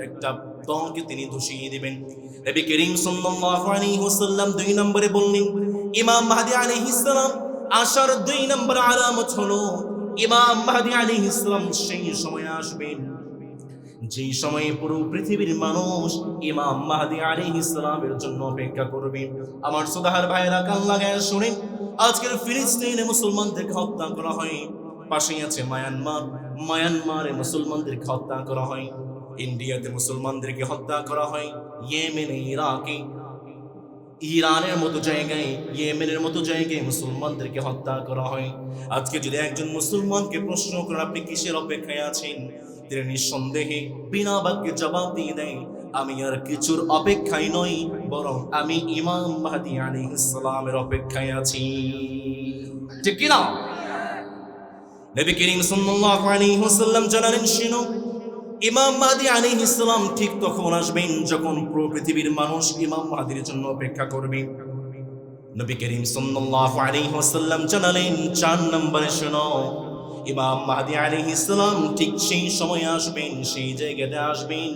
একটা দলকে তিনি ধসিয়ে দিবেন। নবী করিম সাল্লাল্লাহু আলাইহি ওয়াসাল্লাম 2 নম্বরে বললেন, ইমাম মাহদী আলাইহিস সালাম আসার 2 নম্বর আলামত হলো ইমাম মাহদী আলাইহিস সালাম সেই সময় আসবেন যেই সময়ে পুরো পৃথিবীর মানুষ ইমাম মাহদী আলাইহিস সালামের জন্য অপেক্ষা করবে। আমার শ্রোতার ভাইয়েরা, কান লাগায় শুনেন, আজকের ফিলিস্তিনে মুসলমানদেরকে হত্যা করা হয়, পাশেই আছে মায়ানমার, মায়ানমারে মুসলমানদেরকে হত্যা করা হয়, ইন্ডিয়াতে মুসলমানদেরকে হত্যা করা হয়, ইয়েমেনে, ইরাকে, ইরানের মতো জায়গায়, ইয়েমেনের মতো জায়গায় মুসলমানদেরকে হত্যা করা হয়। আজকে যদি একজন মুসলমানকে প্রশ্ন করেন আপনি কিসের অপেক্ষায় আছেন, তিনি নিঃসন্দেহে বিনা বাক্যে জবাব দিয়ে দেয়, আমি আর কিছুর অপেক্ষায় নই, বরং আমি ইমাম মাহদী আলাইহিস সালামের অপেক্ষায় আছি। ঠিক কি না? নবী করিম সাল্লাল্লাহু আলাইহি ওয়াসাল্লাম জানালেন, শুনো, ইমাম মাহদী আলাইহিস সালাম ঠিক তখন আসবেন যখন পুরো পৃথিবীর মানুষ ইমাম মাহদীর জন্য অপেক্ষা করবে। নবী করিম সাল্লাল্লাহু আলাইহি ওয়াসাল্লাম জানালেন, 4 নম্বরে শুনো, ইমাম মাহদী আলাইহিস সালাম ঠিক সেই সময় আসবেন, সেই জায়গাতে আসবেন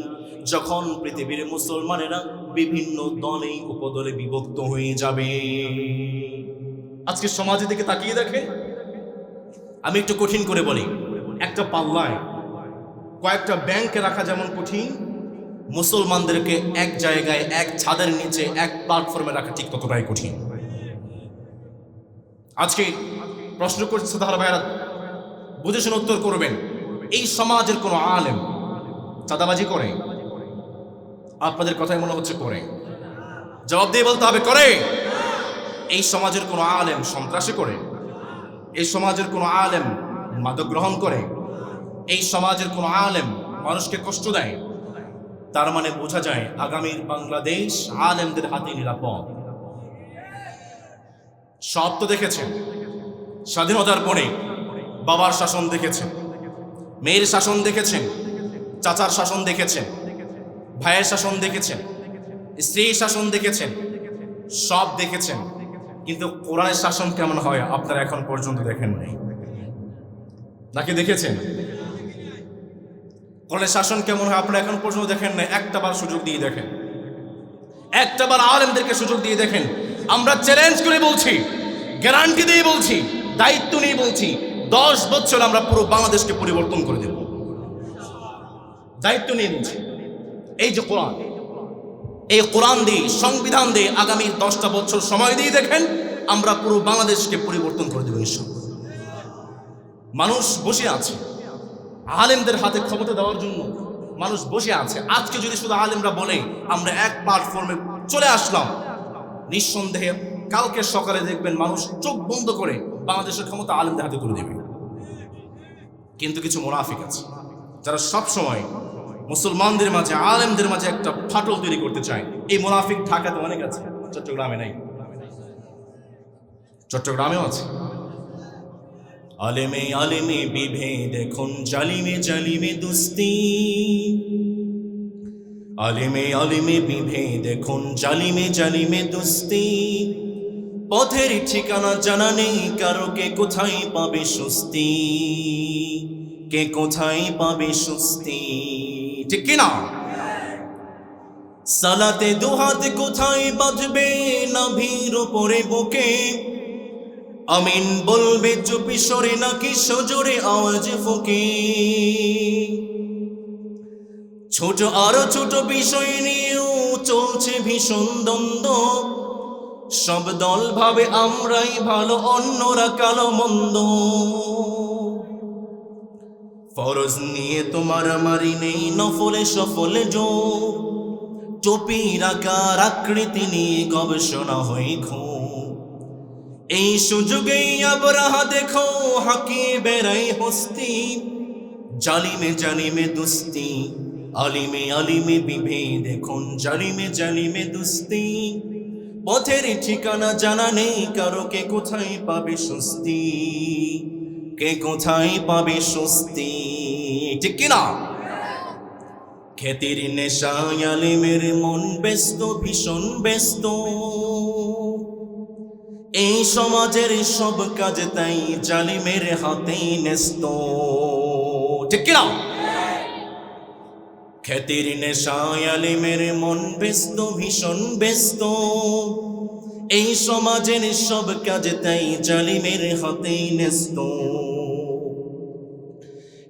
যখন পৃথিবীর মুসলমানেরা বিভিন্ন দলে উপদলে বিভক্ত হয়ে যাবে। আজকে সমাজের দিকে তাকিয়ে দেখেন, আমি একটু কঠিন করে বলি, একটা পাল্লায় কয়েকটা ব্যাংকে রাখা যেমন কঠিন, মুসলমানদেরকে এক জায়গায় এক ছাদের নিচে এক প্ল্যাটফর্মে রাখা ঠিক ততটাই কঠিন। আজকে প্রশ্ন করছে সাধারণ ভাইরা, বুঝে শুনে উত্তর করবেন, এই সমাজের কোন আলেম চাঁদাবাজি করে? আপনাদের কথাই মনে হচ্ছে করে। জবাব দিয়ে বলতে হবে করে। এই সমাজের কোন আলেম সন্ত্রাসী করে? এই সমাজের কোন আলেম মাদক গ্রহণ করে? এই সমাজের কোন আলেম মানুষকে কষ্ট দেয়? তার মানে বোঝা যায় আগামীর বাংলাদেশ আলেমদের হাতে নিরাপদ। সব তো দেখেছেন, স্বাধীনতার পরে বাবার শাসন দেখেছেন, মেয়ের শাসন দেখেছেন, চাচার শাসন দেখেছেন, ভাইয়ের শাসন দেখেছেন, স্ত্রীর শাসন দেখেছেন, সব দেখেছেন, কিন্তু কোরআনের শাসন কেমন হয় আপনারা এখন পর্যন্ত দেখেন নাই, নাকি দেখেছেন? কোরআনের শাসন কেমন হয় আপনারা এখন পর্যন্ত দেখেন নাই। একটাবার সুযোগ দিয়ে দেখেন, একটাবার আলেমদেরকে সুযোগ দিয়ে দেখেন। আমরা চ্যালেঞ্জ করে বলছি, গ্যারান্টি দিয়ে বলছি, দায়িত্ব নিয়ে বলছি, 10 বছর আমরা পুরো বাংলাদেশকে পরিবর্তন করে দেব। দায়িত্ব নিয়ে বলছি। এই যে কোরআন, এই কোরআন দিয়ে, সংবিধান দিয়ে আগামী 10টা বছর সময় দিয়ে দেখেন, আমরা পুরো বাংলাদেশকে পরিবর্তন করে দেব ইনশাআল্লাহ। মানুষ বসে আছে আলেমদের হাতে ক্ষমতা দেওয়ার জন্য, মানুষ বসে আছে। আজকে যদি শুধু আলেমরা বলে আমরা এক প্ল্যাটফর্মে চলে আসলাম, নিঃসন্দেহে কালকে সকালে দেখবেন মানুষ চোখ বন্ধ করে বাংলাদেশের ক্ষমতা আলেমদের হাতে তুলে দেবে। কিন্তু কিছু মুনাফিক আছে যারা সব সময় মুসলমানদের মাঝে, আলেমদের মাঝে একটা ফাটল তৈরি করতে চায়। এই মুনাফিক ঢাকাতে অনেক আছে, চট্টগ্রামে নাই, চট্টগ্রামেও আছে। আলেমে আলেমে বিভেদ এখন জালিমে জালিমে দুস্তি, আলেমে আলেমে বিভেদ এখন জালিমে জালিমে দুস্তি, পথের ঠিকানা জানা নেই কারো, কে কোথায় পাবে স্বস্তি, কে কোথায় পাবে স্বস্তি। ঠিক কিনা? সালাতে দুহাত কোথায় বাজবে, নাভির উপরে বুকে, আমিন বলবে চুপি সরে নাকি সজোরে আওয়াজ ফুঁকে। ছোট আরো ছোট বিষয় নিয়েও চলছে ভীষণ দ্বন্দ্ব, সব দল ভাবে আমরাই ভালো, অন্যরা কালো মন্দ। ফরজ নিয়ে তোমার মারি নেই, নফলে সফলে জোর, টুপির আকার আকৃতি নিয়ে গবেষণা হয়ে খো। এই সুযোগেই আবরাহা দেখো হাকিয়ে বেড়াই হস্তি, জালিমে জালিমে দুস্তি, আলিমে আলিমে বিভেদ এখন জালিমে জালিমে দুস্তি, পথের ঠিকানা জানা নেই কারো, কে কোথায় পাবে স্বস্তি, কে কোথায় পাবে স্বস্তি। ঠিক কিনা? খ্যাতির নেশায় আলেমের মন ব্যস্ত, ভীষণ ব্যস্ত, এই সমাজের সব কাজ তাই জালিমের হাতেই ন্যস্ত। ঠিক কিনা? খ্যাতির নেশায় আলেমের মন ব্যস্ত, ভীষণ ব্যস্ত, এই সমাজের সব কাজ তাই জালিমের হাতেই ন্যস্ত।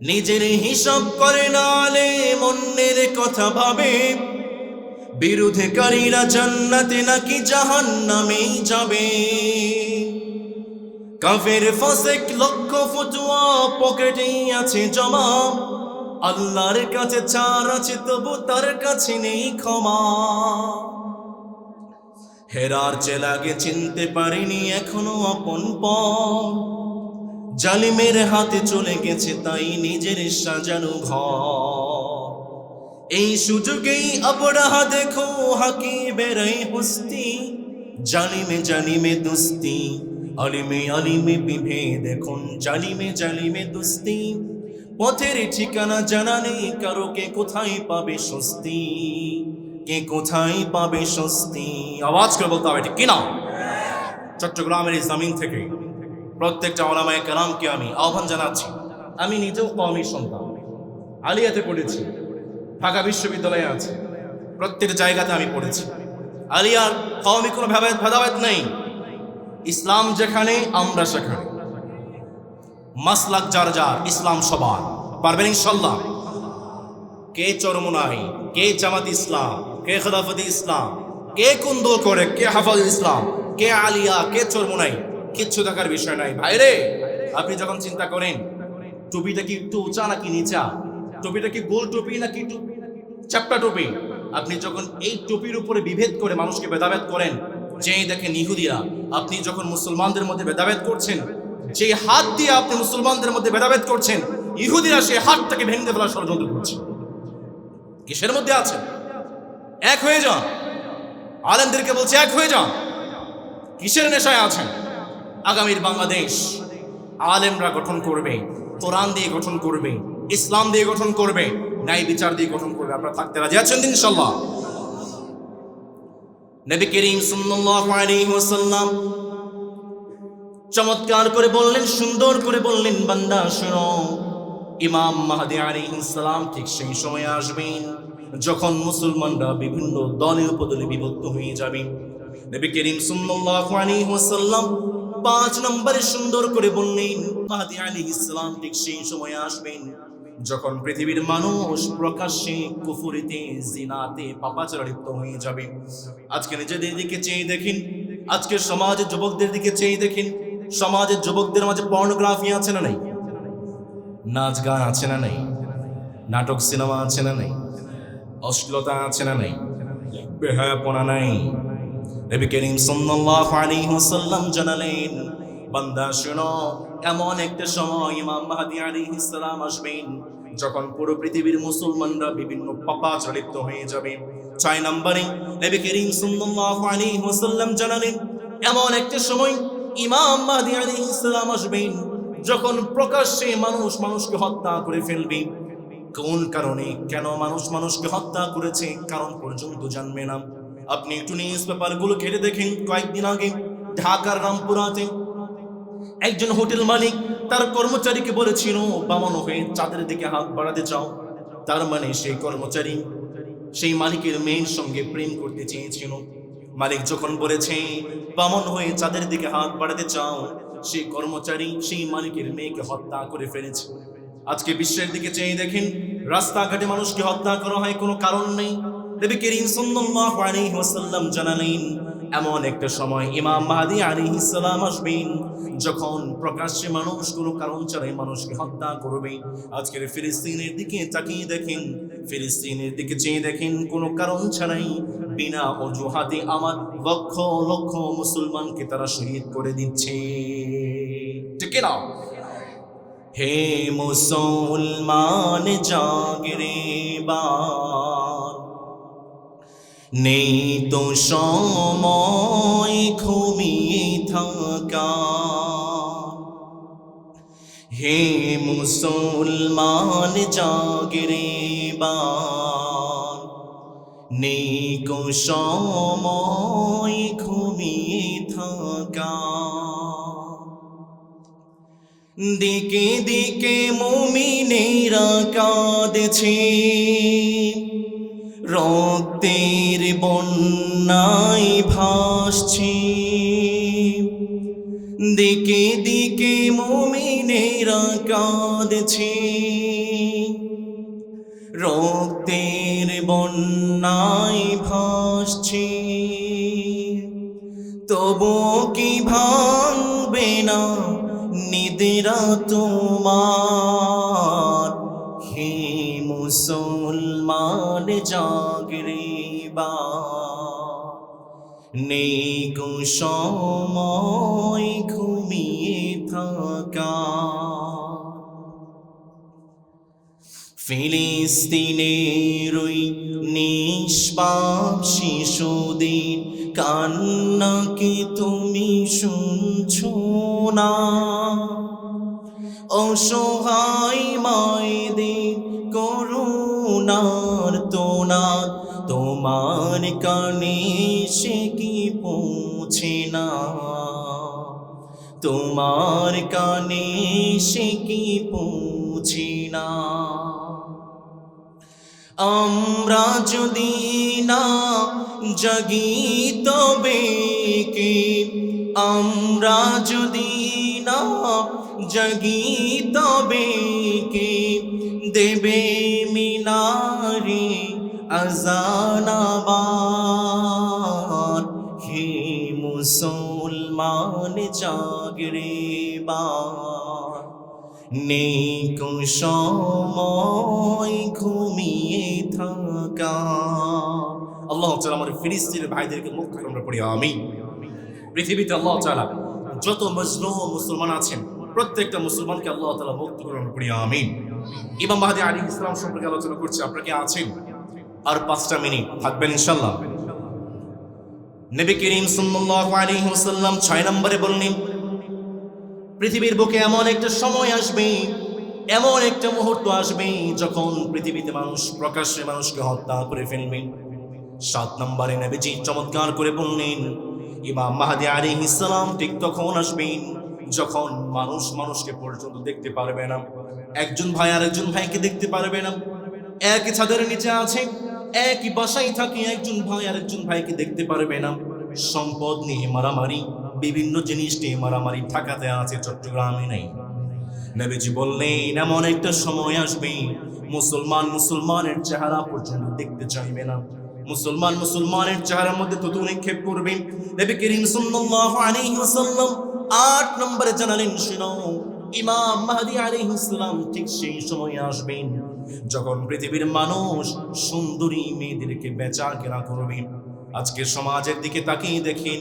নিজের হিসাব করে না আলেম, অন্যের কথা ভাবে, বিরোধকারীরা জান্নাতে নাকি জাহান্নামেই যাবে। কাফের ফাসিক লক্ষ ফতোয়া পকেটেই আছে জমা, আল্লাহর কাছে চার আছে তবু তার কাছে নেই ক্ষমা। হেরার চেলাকে চিনতে পারিনি এখনো আপন পথ, জালিমের হাতে চলে গেছে তাই নিজের সাজানো ঘর। এই সুযোগেই আবরাহা দেখো হাকি বেড়াই হস্তি, জালিমে জালিমে দুস্তি, আলিমে আলিমে বিভেদ এখন জালিমে জালিমে দুস্তি। পথের ঠিকানা জানা নেই কারো, কে কোথায় পাবে স্বস্তি, কে কোথায় পাবে স্বস্তি। আওয়াজ করে বলতে হবে ঠিক কিনা? চট্টগ্রামের এই জমিন থেকে প্রত্যেকটা ওলামায়ে কেরামকে আমি আহ্বান জানাচ্ছি। আমি নিজেও কওমি সন্তান, আলিয়াতে পড়েছি, ঢাকা বিশ্ববিদ্যালয়ে আছে, প্রত্যেকটা জায়গাতে আমি পড়েছি। আলিয়ার কওমি কোনো ভেদাভেদ নেই, ইসলাম যেখানে আমরা সেখানে, মাসলাক যার যার, ইসলাম সবার। পারবেন ইনশাল্লাহ? কে চরমোনাই, কে জামাত ইসলাম, কে খেলাফতে ইসলাম, কে কোন দল করে, কে হাফাজ ইসলাম, কে আলিয়া, কে চরমোনাই, কিচ্ছু দেখার বিষয় নাই ভাইরে। আপনি যখন চিন্তা করেন টুপিটা কি একটু উঁচা নাকি নিচা, টুপিটা কি গোল টুপি নাকি একটু চাপটা টুপি, আপনি যখন এই টুপির উপরে বিভেদ করে মানুষকে ভেদাভেদ করেন, যেই দেখেন ইহুদিরা, আপনি যখন মুসলমানদের মধ্যে ভেদাভেদ করছেন, যে হাত দিয়ে আপনি মুসলমানদের মধ্যে ভেদাভেদ করছেন, ইহুদিরা সেই হাতটাকে ভেঙে ফেলার ষড়যন্ত্র করছে। কিসের মধ্যে আছে? এক হয়ে যান। আলেমদেরকে বলছে এক হয়ে যান। কিসের নেশায় আছেন? আগামীর বাংলাদেশ আলেমরা গঠন করবে, কোরআন দিয়ে গঠন করবে, ইসলাম দিয়ে গঠন করবে, ন্যায় বিচার দিয়ে গঠন করবে। আপনারা থাকতে রাজি আছেন ইনশাআল্লাহ? নবী করিম সাল্লাল্লাহু আলাইহি ওয়াসাল্লাম চমৎকার করে বললেন, সুন্দর করে বললেন, বান্দা শোনো, ইমাম মাহদী আলাইহিস সালাম ঠিক সেই সময় আসবেন যখন মুসলমানরা বিভিন্ন দলে উপদলে বিভক্ত হয়ে যাবে। নবী করিম সাল্লাল্লাহু আলাইহি ওয়াসাল্লাম 5 নম্বরে সুন্দর করে বললেন, মাহদী আলাইহিস সালাম ঠিক সেই সময় আসবেন যখন পৃথিবীর মানুষ প্রকাশ্যে কুফরিতে, জিনাতে, পাপাচারে লিপ্ত হয়ে যাবে। আজকে নিজেদের দিকে চেয়ে দেখেন, আজকে সমাজের যুবকদের দিকে চেয়ে দেখেন, সমাজের যুবকদের মাঝে পর্নোগ্রাফি আছে না নাই? নাচ গান আছে না নাই? নাটক সিনেমা আছে না নাই? অশ্লীলতা আছে না নাই? বেহায়াপনা নাই? নবী করিম সাল্লাল্লাহু আলাইহি ওয়াসাল্লাম জানালেন, বান্দা শোনো, এমন একটা সময় ইমাম মাহদী আলাইহিস সালাম আসবেন যখন পুরো পৃথিবীর মুসলমানরা বিভিন্ন পাপাচারে লিপ্ত হয়ে যাবে। 6 নম্বরে নবী করিম সাল্লাল্লাহু আলাইহি ওয়াসাল্লাম জানালেন, এমন একটা সময় ইমাম মাহদী আলাইহিস সালাম আসবেন যখন প্রকাশ্যে মানুষ মানুষকে হত্যা করে ফেলবে। কোন কারণে, কেন মানুষ মানুষকে হত্যা করেছে, কারণ পর্যন্ত জানবে না। আপনি একটু নিউজ পেপারগুলো ঘেটে দেখেন, কয়েকদিন আগে ঢাকার রামপুরাতে একজন হোটেল মালিক তার কর্মচারীকে বলেছিল, বামন হয়ে চাঁদের দিকে হাত বাড়াতে চাও। তার মানে সেই কর্মচারী সেই মালিকের মেয়ের সঙ্গে প্রেম করতে চেয়েছিল। মালিক যখন বলেছে বামন হয়ে চাঁদের দিকে হাত বাড়াতে চাও, সেই কর্মচারী সেই মালিকের মেয়েকে হত্যা করে ফেলেছে। আজকে বিশ্বের দিকে চেয়ে দেখেন, রাস্তাঘাটে মানুষকে হত্যা করা হয়, কোনো কারণ নেই। নবী করিম সাল্লাল্লাহু আলাইহি ওয়াসাল্লাম জানালেন, এমন একটা সময় ইমাম মাহদী আলাইহিস সালাম আসবেন যখন প্রকাশ্যে মানুষ কোনো কারণ ছাড়াই মানুষকে হত্যা করবে। আজকের ফিলিস্তিনের দিকে তাকিয়ে দেখেন, ফিলিস্তিনের দিকে চেয়ে দেখেন, কোনো কারণ ছাড়াই বিনা অজুহাতে আমার লক্ষ লক্ষ মুসলমানকে তারা শহীদ করে দিচ্ছে। ঠিক না? হে মুসলমান জাগরে বার, নেই তো সময় ঘুমিয়ে থাকা। হে মুসলমান জাগরে বার, নেই তো সময় ঘুমিয়ে থাকা। দিকে দিকে মুমিনেরা কাঁদছে, রক্তের বন্যায় ভাসছে। দিকে দিকে মুমিনেরা কাঁদছে, রক্তের বন্যায় ভাসছে। তবু কি ভাঙবে না নিদ্রা তোমার, হে মুসলমান জাগরে বা, নেই কো সময় ঘুমিয়ে থাকা। ফিলিস্তিনের ওই নিষ্পাপ শিশুদের কান্নাকে তুমি শুনছো না? অসহায় মায়েদের করুণার তোনা তোমার কানে সে কি পৌঁছে না? তোমার কানে সে কি পৌঁছে না? আমরা যদি না জাগি তবে কে, আমরা যদি না জাগি তবে কে দেবে মিনারে আযান আবার। হে মুসলমান জাগরে বার, নেই কো সময় ঘুমিয়ে থাকা। আল্লাহ তাআলা আমাদের ফিলিস্তিনের ভাইদেরকে মুক্ত করুন, আমরা পড়ি আমিন। পৃথিবীতে আল্লাহ তাআলা যত মজলুম মুসলমান আছেন প্রত্যেকটা মুসলমানকে আল্লাহ তাআলা মুক্ত করুন, আমরা পড়ি আমিন। ইমাম মাহদী আলাইহিস সালাম সম্পর্কে আলোচনা করছি, আপনারা কি আছেন? আর 5টা মিনিট থাকবেন ইনশাআল্লাহ। নবী করিম সাল্লাল্লাহু আলাইহি ওয়াসাল্লাম 6 নম্বরে বললেন, পৃথিবীর বুকে এমন একটা সময় আসবে, এমন একটা মুহূর্ত আসবে যখন পৃথিবীতে মানুষ প্রকাশ্যে মানুষকে হত্যা করে ফেলবে। 7 নম্বরে নবীজি চমৎকার করে বললেন, ইমাম মাহদী আলাইহিস সালাম ঠিক তখন আসবেন যখন মানুষ মানুষকে পর্যন্ত দেখতে পারবে না, একজন ভাই আরেকজন ভাইকে দেখতে পারবে না। একই ছাদের নিচে আছে, একই বাসায় থাকে, একজন ভাই আরেকজন ভাইকে দেখতে পারবে না। সম্পদ নিয়ে মারামারি, বিভিন্ন জিনিস নিয়ে মারামারি ঢাকাতে আছে, চট্টগ্রামে নেই। নবীজি বললেন এমন একটা সময় আসবে মুসলমান মুসলমানের চেহারা পর্যন্ত দেখতে চাইবে না, মুসলমান মুসলমানের চেহারার মধ্যে থুতু নিক্ষেপ করবে। নবী করিম সাল্লাল্লাহু আলাইহি ওয়াসাল্লাম 8 নম্বরে জানালেন, শুনো, ইমাম মাহদী আলাইহিস সালাম ঠিক সেই সময় আসবেন যখন পৃথিবীর মানুষ সুন্দরী মেয়েদেরকে বেচা কেনা করবে। আজকে সমাজের দিকে তাকিয়ে দেখেন,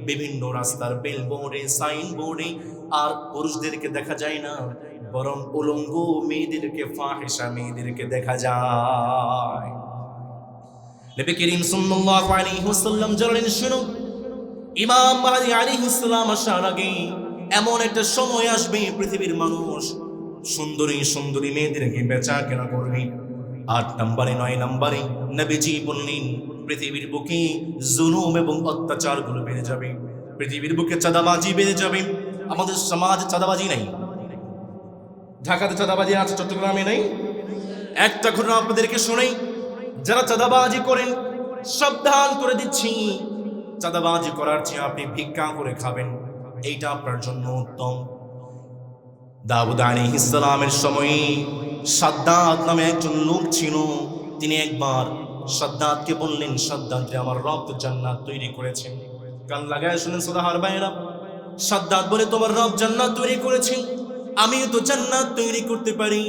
বিভিন্ন রাস্তার বেলবোর্ডে, সাইনবোর্ডে আর পুরুষদেরকে দেখা যায় না, বরং উলঙ্গ মেয়েদেরকে, ফাহিশা মেয়েদেরকে দেখা যায়। নবী করিম সাল্লাল্লাহু আলাইহি ওয়াসাল্লাম জানালেন, শুনো, ইমাম মাহদী আলাইহিস সালাম আসার আগে এমন একটা সময় আসবে পৃথিবীর মানুষ সুন্দরী সুন্দরী মেয়েদেরকে বেচা কেনা করবে। 8 নম্বরে 9 নম্বরে নবীজি বললেন, পৃথিবীর বুকে জুলুম এবং অত্যাচারগুলো বেড়ে যাবে, পৃথিবীর বুকে চাঁদাবাজি বেড়ে যাবে। আমাদের সমাজে চাঁদাবাজি নেই, ঢাকাতে চাঁদাবাজি আছে, চট্টগ্রামে নেই। একটা ঘটনা আপনাদেরকে শোনাই, যারা চাঁদাবাজি করেন সাবধান করে দিচ্ছি, চাঁদাবাজি করার চেয়ে আপনি ভিক্ষা করে খাবেন, এইটা আপনার জন্য উত্তম। দাউদ আলাইহিস সালামের সময়ে সাদ্দাত নামে একজন লোক ছিল, তিনি একবার সাদ্দাতকে বললেন, সাদ্দাত রে, আমার রব তো জান্নাত তৈরি করেছেন। কান লাগায় শুনেন সুবহানাল্লাহ ভাইরা। সাদ্দাত বলে, তোমার রব জান্নাত তৈরি করেছেন, আমিও তো জান্নাত তৈরি করতে পারি।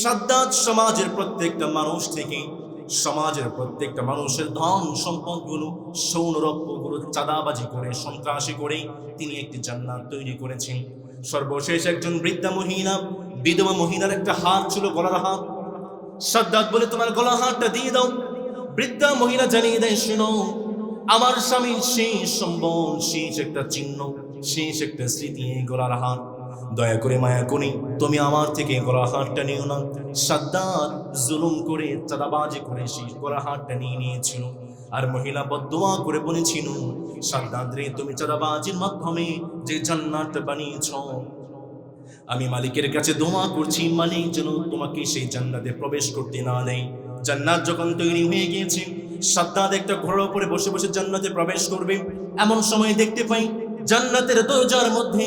সাদ্দাত সমাজের প্রত্যেকটা মানুষ থেকে, সমাজের প্রত্যেকটা মানুষের ধন সম্পদগুলো, সৌররত্নগুলো চাঁদাবাজি করে, সন্ত্রাসী করে তিনি একটি জান্নাত তৈরি করেছেন। সর্বশেষ একজন বৃদ্ধা মহিলা, বিধবা মহিলার একটা হাত ছিল, গলার হাত। সাদ্দাত বলে, তোমার গলা হাতটা দিয়ে দাও। বৃদ্ধা মহিলা জানিয়ে দেয়, শুনো, আমার স্বামীর শেষ সম্বল, শেষ একটা চিহ্ন, শেষ একটা স্মৃতি এই গলার হাত। দয়া করে মায়া করে তুমি আমার থেকে গলার হাতটা নিও না। সাদ্দাত জুলুম করে, চাঁদাবাজি করে সেই গলার হাতটা নিয়ে নিয়েছিল। আর মহিলা বদদোয়া করে বলেছিল, সাদ্দাত রে, তুমি চাঁদাবাজির মাধ্যমে যে জান্নাতটা বানিয়েছ, আমি মালিকের কাছে দোয়া করছি, মালিক যেন তোমাকে সেই জান্নাতে প্রবেশ করতে না দেয়। জান্নাত যখন তৈরি হয়ে গিয়েছে, সাদ্দাত একটা ঘোড়ার উপরে বসে বসে জান্নাতে প্রবেশ করবে। এমন সময় দেখতে পাই জান্নাতের দরজার মধ্যে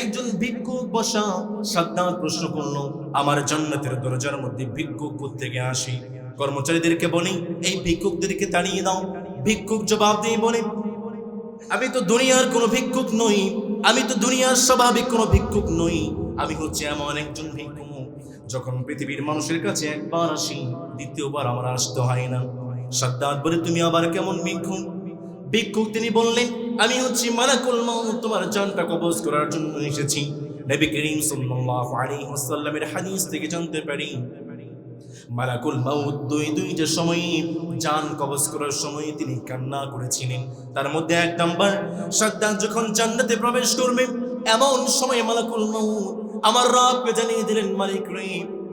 একজন ভিক্ষুক বসা। সাদ্দাত প্রশ্ন করলো, আমার জান্নাতের দরজার মধ্যে ভিক্ষুক কোত্থেকে আসে? কর্মচারীদেরকে বলি, এই ভিক্ষুকদেরকে তাড়িয়ে দাও। ভিক্ষুক জবাব দিয়ে বলে, আমি তো দুনিয়ার কোনো ভিক্ষুক নই, আমি তো দুনিয়ার স্বাভাবিক কোনো ভিক্ষুক নই, আমি হচ্ছে এমন একজন ভিক্ষুক যখন পৃথিবীর মানুষের কাছে একবার আসি দ্বিতীয়বার আমার আসতে হয় না। সাদ্দাত বলে, তুমি আবার কেমন ভিক্ষুক? ভিক্ষুক তিনি বললেন, আমি হচ্ছি মালাকুল মাউত, তোমার জানটা কবজ করার জন্য এসেছি। নবী করিম সাল্লাল্লাহু আলাইহি ওয়াসাল্লামের হাদিস থেকে জানতে পারি মালাকুল মাউত দুইটা সময়ে জান কবজ করার সময় তিনি কান্না করেছিলেন। তার মধ্যে এক নাম্বার, সাদ্দাত যখন জান্নাতে প্রবেশ করবে এমন সময় মালাকুল মাউত আমার রবকে জানিয়ে দিলেন, মালিক রে,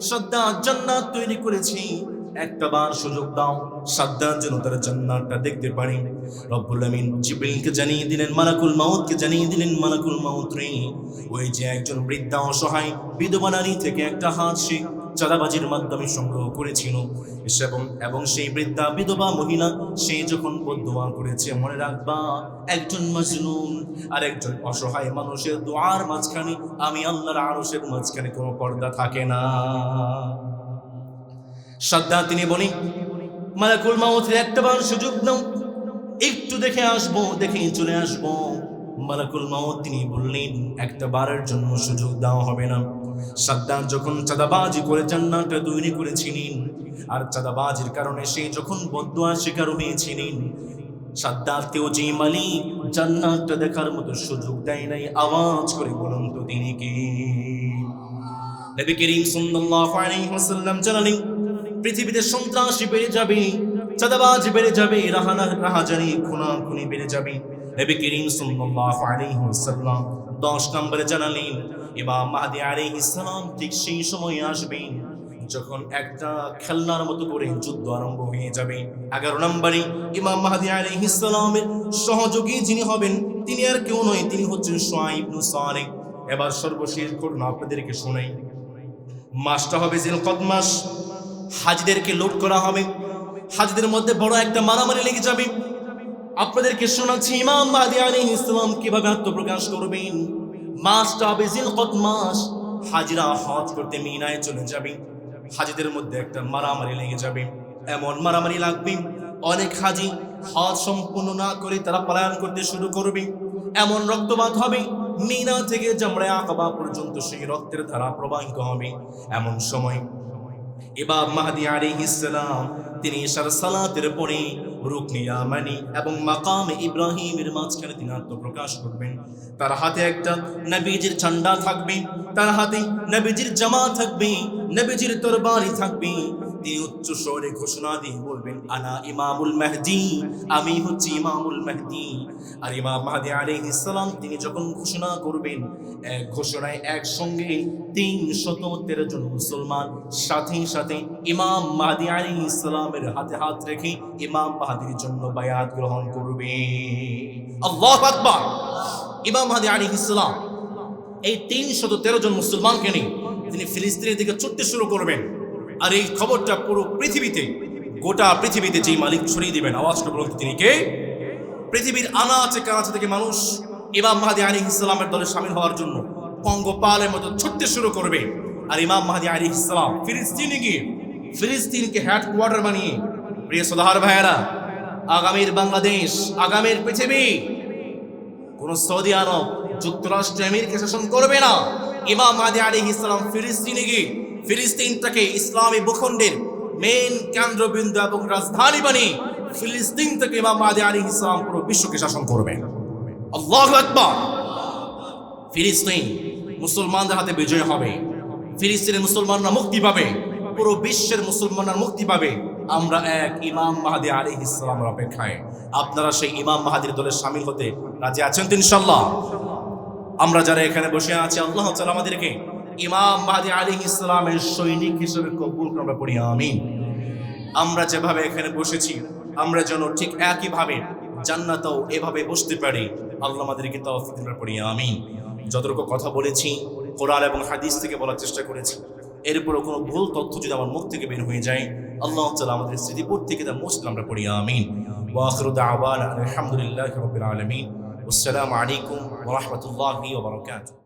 সাদ্দাত জান্নাত তৈরি করেছি, একটা বার সুযোগ দাও, সাদ্দাত যেন তার জান্নাতটা দেখতে পারে। রব্বুল আমিন জিবরিলকে জানিয়ে দিলেন, মালাকুল মাউতকে জানিয়ে দিলেন, মালাকুল মাউত রে, ওই যে একজন বৃদ্ধা অসহায় বিধবা নারী থেকে একটা হাত সে চাঁদাবাজির মাধ্যমে সংগ্রহ করেছিল, এবং সেই বৃদ্ধা বিধবা মহিলা সে যখন বদদোয়া করেছে, মনে রাখবা একজন মাজলুম আর একজন অসহায় মানুষের দোয়ার মাঝখানে আমি আল্লাহর আরশের মাঝখানে কোনো পর্দা থাকে না। সাদ্দাত তিনি বলি, মালাকুল মাউতের একটা বার সুযোগ দাও, একটু দেখে আসবো, দেখে চলে আসবো। মালাকুল মাউত তিনি বললেন, একটা বারের জন্য সুযোগ দেওয়া হবে না। সাদ্দাত যখন চাঁদাবাজি করে জান্নাতটা তৈরি করেছিলেন, আর চাঁদাবাজির কারণে সে যখন বদদোয়ার শিকার হয়েছিলেন, সাদ্দাতকেও যে মালিক জান্নাতটা দেখার মতো সুযোগ দেয় নাই, আওয়াজ করে বলুন তো তিনি কে? নবী করিম সাল্লাল্লাহু আলাইহি ওয়াসাল্লাম জানালেন, পৃথিবীতে সন্ত্রাসী বেড়ে যাবে, চাঁদাবাজ বেড়ে যাবে, রাহাজানি খুনাখুনি বেড়ে যাবে। নবী করিম সাল্লাল্লাহু আলাইহি ওয়াসাল্লাম 10 নম্বরে জানালেন, ইমাম মাহদী আলাইহিস সালাম ঠিক সেই সময় আসবেন যখন একটা খেলনার মতো করে যুদ্ধ আরম্ভ হয়ে যাবে। 11 নম্বরে ইমাম মাহদী আলাইহিস সালামের সহযোগী যিনি হবেন তিনি আর কেউ নয়, তিনি হচ্ছেন শুআয়ব ইবনে সালেহ। এবার সর্বশেষ ঘটনা আপনাদেরকে শোনাই। মাসটা হবে জিলকদ মাস, হাজীদেরকে লুট করা হবে, হাজীদের মধ্যে বড় একটা মারামারি লেগে যাবে। আপনাদেরকে শোনাচ্ছি ইমাম মাহদী আলাইহিস সালাম কিভাবে আত্মপ্রকাশ করবেন। মাসটা হবে জিলকদ মাস, হাজীরা হজ করতে মিনায় চলে যাবে, হাজীদের মধ্যে একটা মারামারি লেগে যাবে। এমন মারামারি লাগবে, অনেক হাজী হজ সম্পূর্ণ না করে তারা পলায়ন করতে শুরু করবে। এমন রক্তপাত হবে, মিনা থেকে জামরায়ে আকাবা পর্যন্ত সেই রক্তের ধারা প্রবাহিত হবে। এমন সময় ইমাম মাহদী আলাইহিস সালাম তিনি ইশার সালাতের পরে রুকনে ইয়ামানি এবং মাকামে ইব্রাহিমের মাঝখানে তিনি আত্মপ্রকাশ করবেন। তার হাতে একটা নবীজির ঝান্ডা থাকবে, তার হাতে নবীজির জামা থাকবে, নবীজির তরবারি থাকবে। তিনি উচ্চ স্বরে ঘোষণা দিয়ে বলবেন, আনা ইমামুল মাহদী, আমি হচ্ছি ইমামুল মাহদী। আর ইমাম মাহদী আলাইহিস সালাম তিনি যখন ঘোষণা করবেন, এক ঘোষণায় একসঙ্গে 313 জন মুসলমান সাথে সাথে ইমাম মাহদী আলাইহিস সালামের হাতে হাত রেখে ইমাম মাহদীর জন্য বায়াত গ্রহণ করবে। আল্লাহু আকবার। ইমাম মাহদী আলাইহিস সালাম এই 313 জন মুসলমানকে নিয়ে তিনি ফিলিস্তিনের দিকে ছুটতে শুরু করবেন। আর এই খবরটা পুরো পৃথিবীতে, গোটা পৃথিবীতে যেই মালিক ছড়িয়ে দিবেন, আওয়াজটা বলুন তিনি কে? পৃথিবীর আনাচে কানাচে থেকে মানুষ ইমাম মাহদী আলাইহিস সালামের দলে শামিল হওয়ার জন্য পঙ্গপালের মতো ছুটতে শুরু করবে। আর ইমাম মাহদী আলাইহিস সালাম ফিলিস্তিনে গিয়ে ফিলিস্তিনকে হেডকোয়ার্টার বানিয়ে, প্রিয় সদাহর ভাইয়েরা, আগামীর বাংলাদেশ, আগামীর পৃথিবী কোন সৌদি আরব, যুক্তরাষ্ট্র, আমেরিকা শাসন করবে না। ইমাম মাহদী আলাইহিস সালাম ফিলিস্তিনে গিয়ে ফিলিস্তিনটাকে ইসলামী ভূখণ্ডের মেইন কেন্দ্রবিন্দু এবং রাজধানী বানিয়ে ফিলিস্তিন থেকে ইমাম মাহদী আলাইহিস সালাম পুরো বিশ্বকে শাসন করবেন। আল্লাহু আকবার। ফিলিস্তিন মুসলমানদের হাতে বিজয় হবে, ফিলিস্তিনের মুসলমানরা মুক্তি পাবে, পুরো বিশ্বের মুসলমানরা মুক্তি পাবে। আমরা এক ইমাম মাহদী আলাইহিস সালামের অপেক্ষায়। আপনারা সেই ইমাম মাহদীর দলে শামিল হতে রাজি আছেন তো ইনশাআল্লাহ? আমরা যারা এখানে বসে আছি, আল্লাহ তাআলা আমাদেরকে ইমাম মাহদী আলাইহিস সালামের সৈনিক হিসেবে কবুল করুন, আমরা পড়ি আমিন। আমরা যেভাবে এখানে বসেছি, আমরা যেন ঠিক একইভাবে জান্নাতেও এভাবে বসতে পারি, আল্লাহ আমাদেরকে তৌফিক দান করুন, আমিন। যতটুকু কথা বলেছি কোরআন এবং হাদিস থেকে বলার চেষ্টা করেছি, এরপরও কোনো ভুল তথ্য যদি আমার মুখ থেকে বের হয়ে যায়, আল্লাহ তাআলা আমাদের স্মৃতিপুর থেকে তা মুসলিম আমরা পড়ি আমিন। ওয়া আখিরু দাওয়ানা আলহামদুলিল্লাহি রাব্বিল আলামিন। আসসালামু আলাইকুম ওয়া রাহমাতুল্লাহি ওয়া বারাকাতুহু।